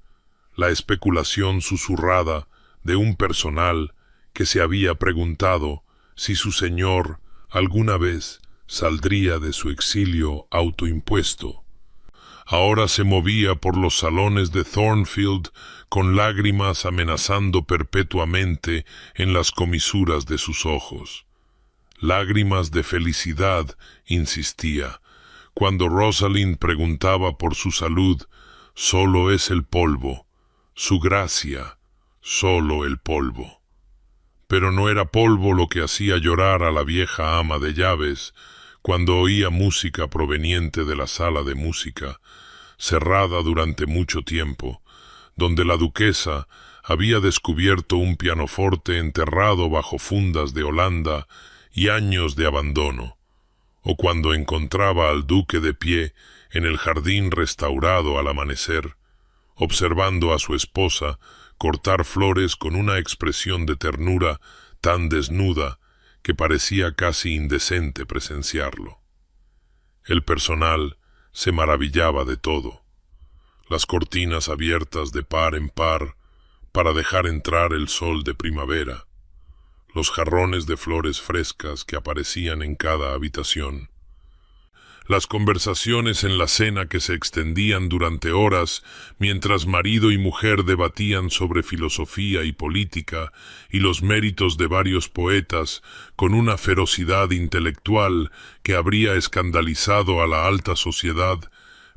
la especulación susurrada de un personal que se había preguntado si su señor alguna vez saldría de su exilio autoimpuesto. Ahora se movía por los salones de Thornfield con lágrimas amenazando perpetuamente en las comisuras de sus ojos. Lágrimas de felicidad, insistía. Cuando Rosalind preguntaba por su salud, solo es el polvo, su gracia, solo el polvo. Pero no era polvo lo que hacía llorar a la vieja ama de llaves cuando oía música proveniente de la sala de música, cerrada durante mucho tiempo, donde la duquesa había descubierto un pianoforte enterrado bajo fundas de Holanda y años de abandono, o cuando encontraba al duque de pie en el jardín restaurado al amanecer, observando a su esposa cortar flores con una expresión de ternura tan desnuda que parecía casi indecente presenciarlo. El personal se maravillaba de todo. Las cortinas abiertas de par en par para dejar entrar el sol de primavera, los jarrones de flores frescas que aparecían en cada habitación, las conversaciones en la cena que se extendían durante horas mientras marido y mujer debatían sobre filosofía y política y los méritos de varios poetas con una ferocidad intelectual que habría escandalizado a la alta sociedad,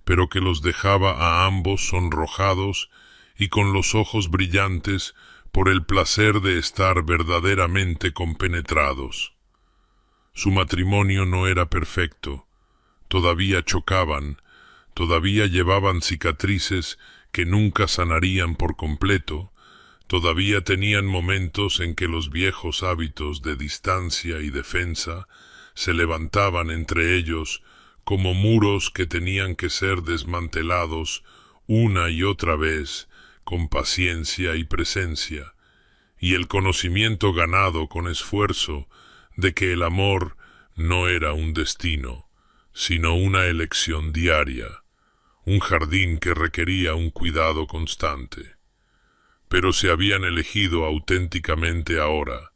pero que los dejaba a ambos sonrojados y con los ojos brillantes por el placer de estar verdaderamente compenetrados. Su matrimonio no era perfecto. Todavía chocaban, todavía llevaban cicatrices que nunca sanarían por completo, todavía tenían momentos en que los viejos hábitos de distancia y defensa se levantaban entre ellos como muros que tenían que ser desmantelados una y otra vez con paciencia y presencia, y el conocimiento ganado con esfuerzo de que el amor no era un destino, sino una elección diaria, un jardín que requería un cuidado constante. Pero se habían elegido auténticamente ahora,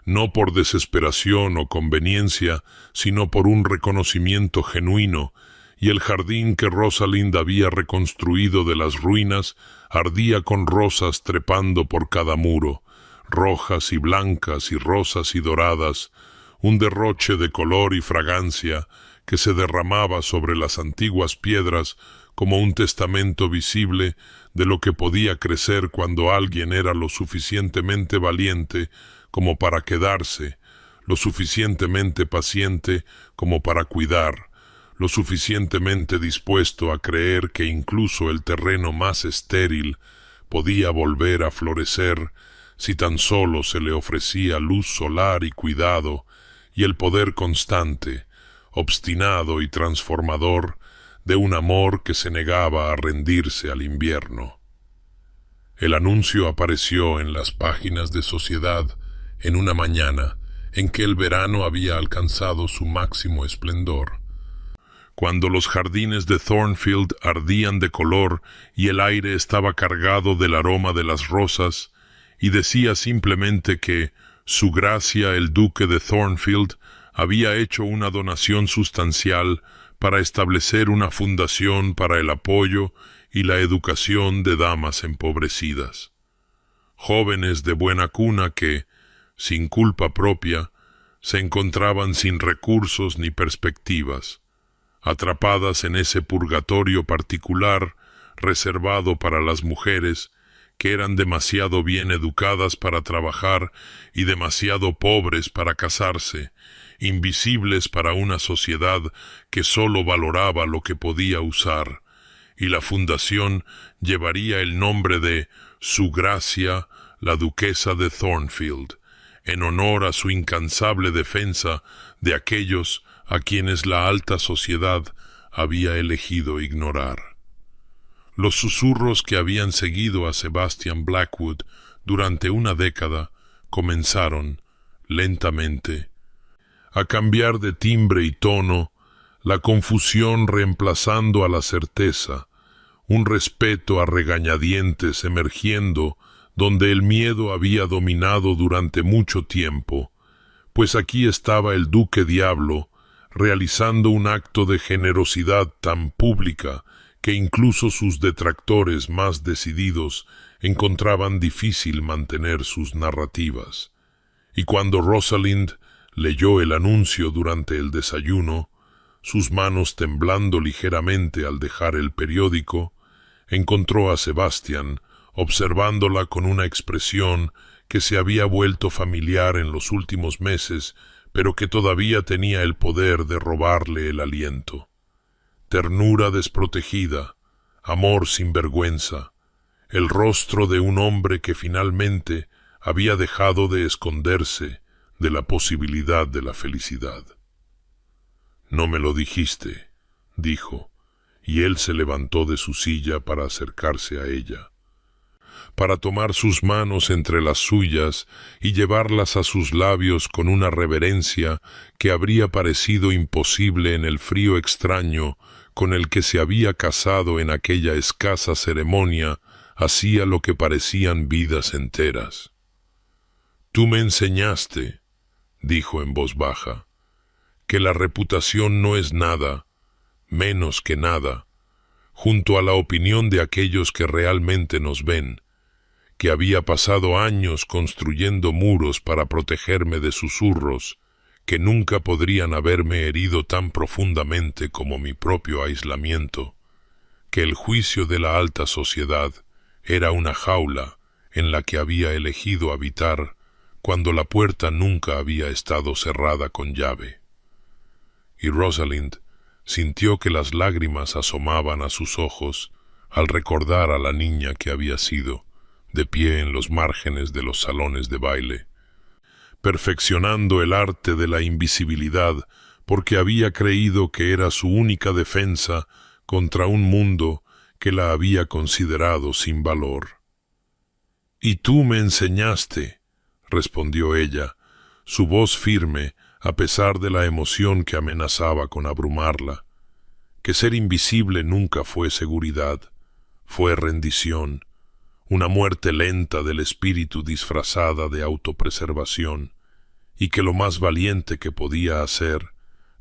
no por desesperación o conveniencia, sino por un reconocimiento genuino, y el jardín que Rosalind había reconstruido de las ruinas ardía con rosas trepando por cada muro, rojas y blancas y rosas y doradas, un derroche de color y fragancia que se derramaba sobre las antiguas piedras como un testamento visible de lo que podía crecer cuando alguien era lo suficientemente valiente como para quedarse, lo suficientemente paciente como para cuidar, lo suficientemente dispuesto a creer que incluso el terreno más estéril podía volver a florecer si tan solo se le ofrecía luz solar y cuidado y el poder constante, obstinado y transformador de un amor que se negaba a rendirse al invierno. El anuncio apareció en las páginas de Sociedad en una mañana en que el verano había alcanzado su máximo esplendor, cuando los jardines de Thornfield ardían de color y el aire estaba cargado del aroma de las rosas, y decía simplemente que Su Gracia el Duque de Thornfield había hecho una donación sustancial para establecer una fundación para el apoyo y la educación de damas empobrecidas. Jóvenes de buena cuna que, sin culpa propia, se encontraban sin recursos ni perspectivas, atrapadas en ese purgatorio particular reservado para las mujeres que eran demasiado bien educadas para trabajar y demasiado pobres para casarse, invisibles para una sociedad que sólo valoraba lo que podía usar, y la fundación llevaría el nombre de Su Gracia la Duquesa de Thornfield, en honor a su incansable defensa de aquellos a quienes la alta sociedad había elegido ignorar. Los susurros que habían seguido a Sebastian Blackwood durante una década comenzaron, lentamente, a cambiar de timbre y tono, la confusión reemplazando a la certeza, un respeto a regañadientes emergiendo donde el miedo había dominado durante mucho tiempo, pues aquí estaba el Duque Diablo, realizando un acto de generosidad tan pública que incluso sus detractores más decididos encontraban difícil mantener sus narrativas. Y cuando Rosalind leyó el anuncio durante el desayuno, sus manos temblando ligeramente al dejar el periódico, encontró a Sebastian observándola con una expresión que se había vuelto familiar en los últimos meses, pero que todavía tenía el poder de robarle el aliento. Ternura desprotegida, amor sin vergüenza, el rostro de un hombre que finalmente había dejado de esconderse de la posibilidad de la felicidad. «No me lo dijiste», dijo, y él se levantó de su silla para acercarse a ella, para tomar sus manos entre las suyas y llevarlas a sus labios con una reverencia que habría parecido imposible en el frío extraño con el que se había casado en aquella escasa ceremonia hacía lo que parecían vidas enteras. «Tú me enseñaste», dijo en voz baja, «que la reputación no es nada, menos que nada, junto a la opinión de aquellos que realmente nos ven, que había pasado años construyendo muros para protegerme de susurros que nunca podrían haberme herido tan profundamente como mi propio aislamiento, que el juicio de la alta sociedad era una jaula en la que había elegido habitar cuando la puerta nunca había estado cerrada con llave». Y Rosalind sintió que las lágrimas asomaban a sus ojos al recordar a la niña que había sido, de pie en los márgenes de los salones de baile, perfeccionando el arte de la invisibilidad porque había creído que era su única defensa contra un mundo que la había considerado sin valor. «Y tú me enseñaste», respondió ella, su voz firme a pesar de la emoción que amenazaba con abrumarla, que ser invisible nunca fue seguridad, fue rendición, una muerte lenta del espíritu disfrazada de autopreservación, y que lo más valiente que podía hacer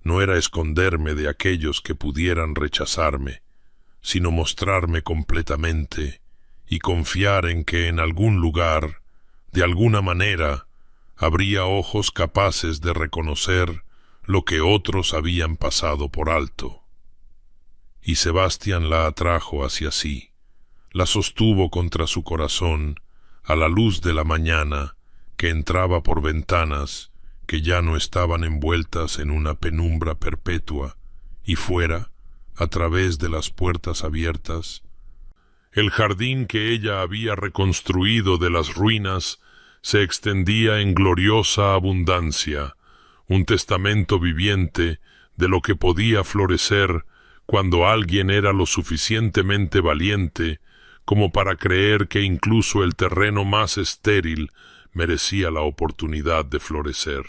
no era esconderme de aquellos que pudieran rechazarme, sino mostrarme completamente y confiar en que en algún lugar, de alguna manera, habría ojos capaces de reconocer lo que otros habían pasado por alto. Y Sebastián la atrajo hacia sí, la sostuvo contra su corazón, a la luz de la mañana que entraba por ventanas que ya no estaban envueltas en una penumbra perpetua, y fuera, a través de las puertas abiertas, el jardín que ella había reconstruido de las ruinas se extendía en gloriosa abundancia, un testamento viviente de lo que podía florecer cuando alguien era lo suficientemente valiente como para creer que incluso el terreno más estéril merecía la oportunidad de florecer.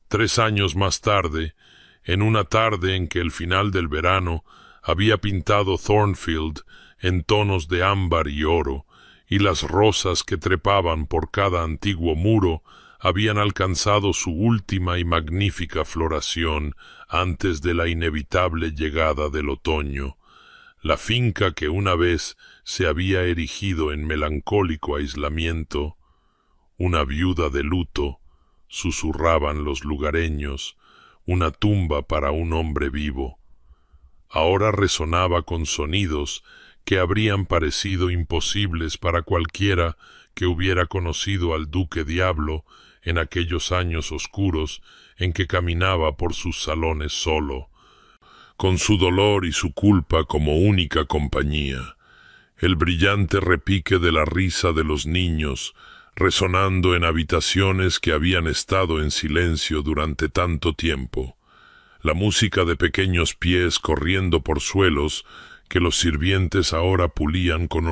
3 años más tarde, en una tarde en que el final del verano había pintado Thornfield en tonos de ámbar y oro, y las rosas que trepaban por cada antiguo muro habían alcanzado su última y magnífica floración antes de la inevitable llegada del otoño. La finca que una vez se había erigido en melancólico aislamiento, una viuda de luto, susurraban los lugareños, una tumba para un hombre vivo. Ahora resonaba con sonidos que habrían parecido imposibles para cualquiera que hubiera conocido al Duque Diablo en aquellos años oscuros en que caminaba por sus salones solo, con su dolor y su culpa como única compañía, el brillante repique de la risa de los niños resonando en habitaciones que habían estado en silencio durante tanto tiempo, la música de pequeños pies corriendo por suelos que los sirvientes ahora pulían con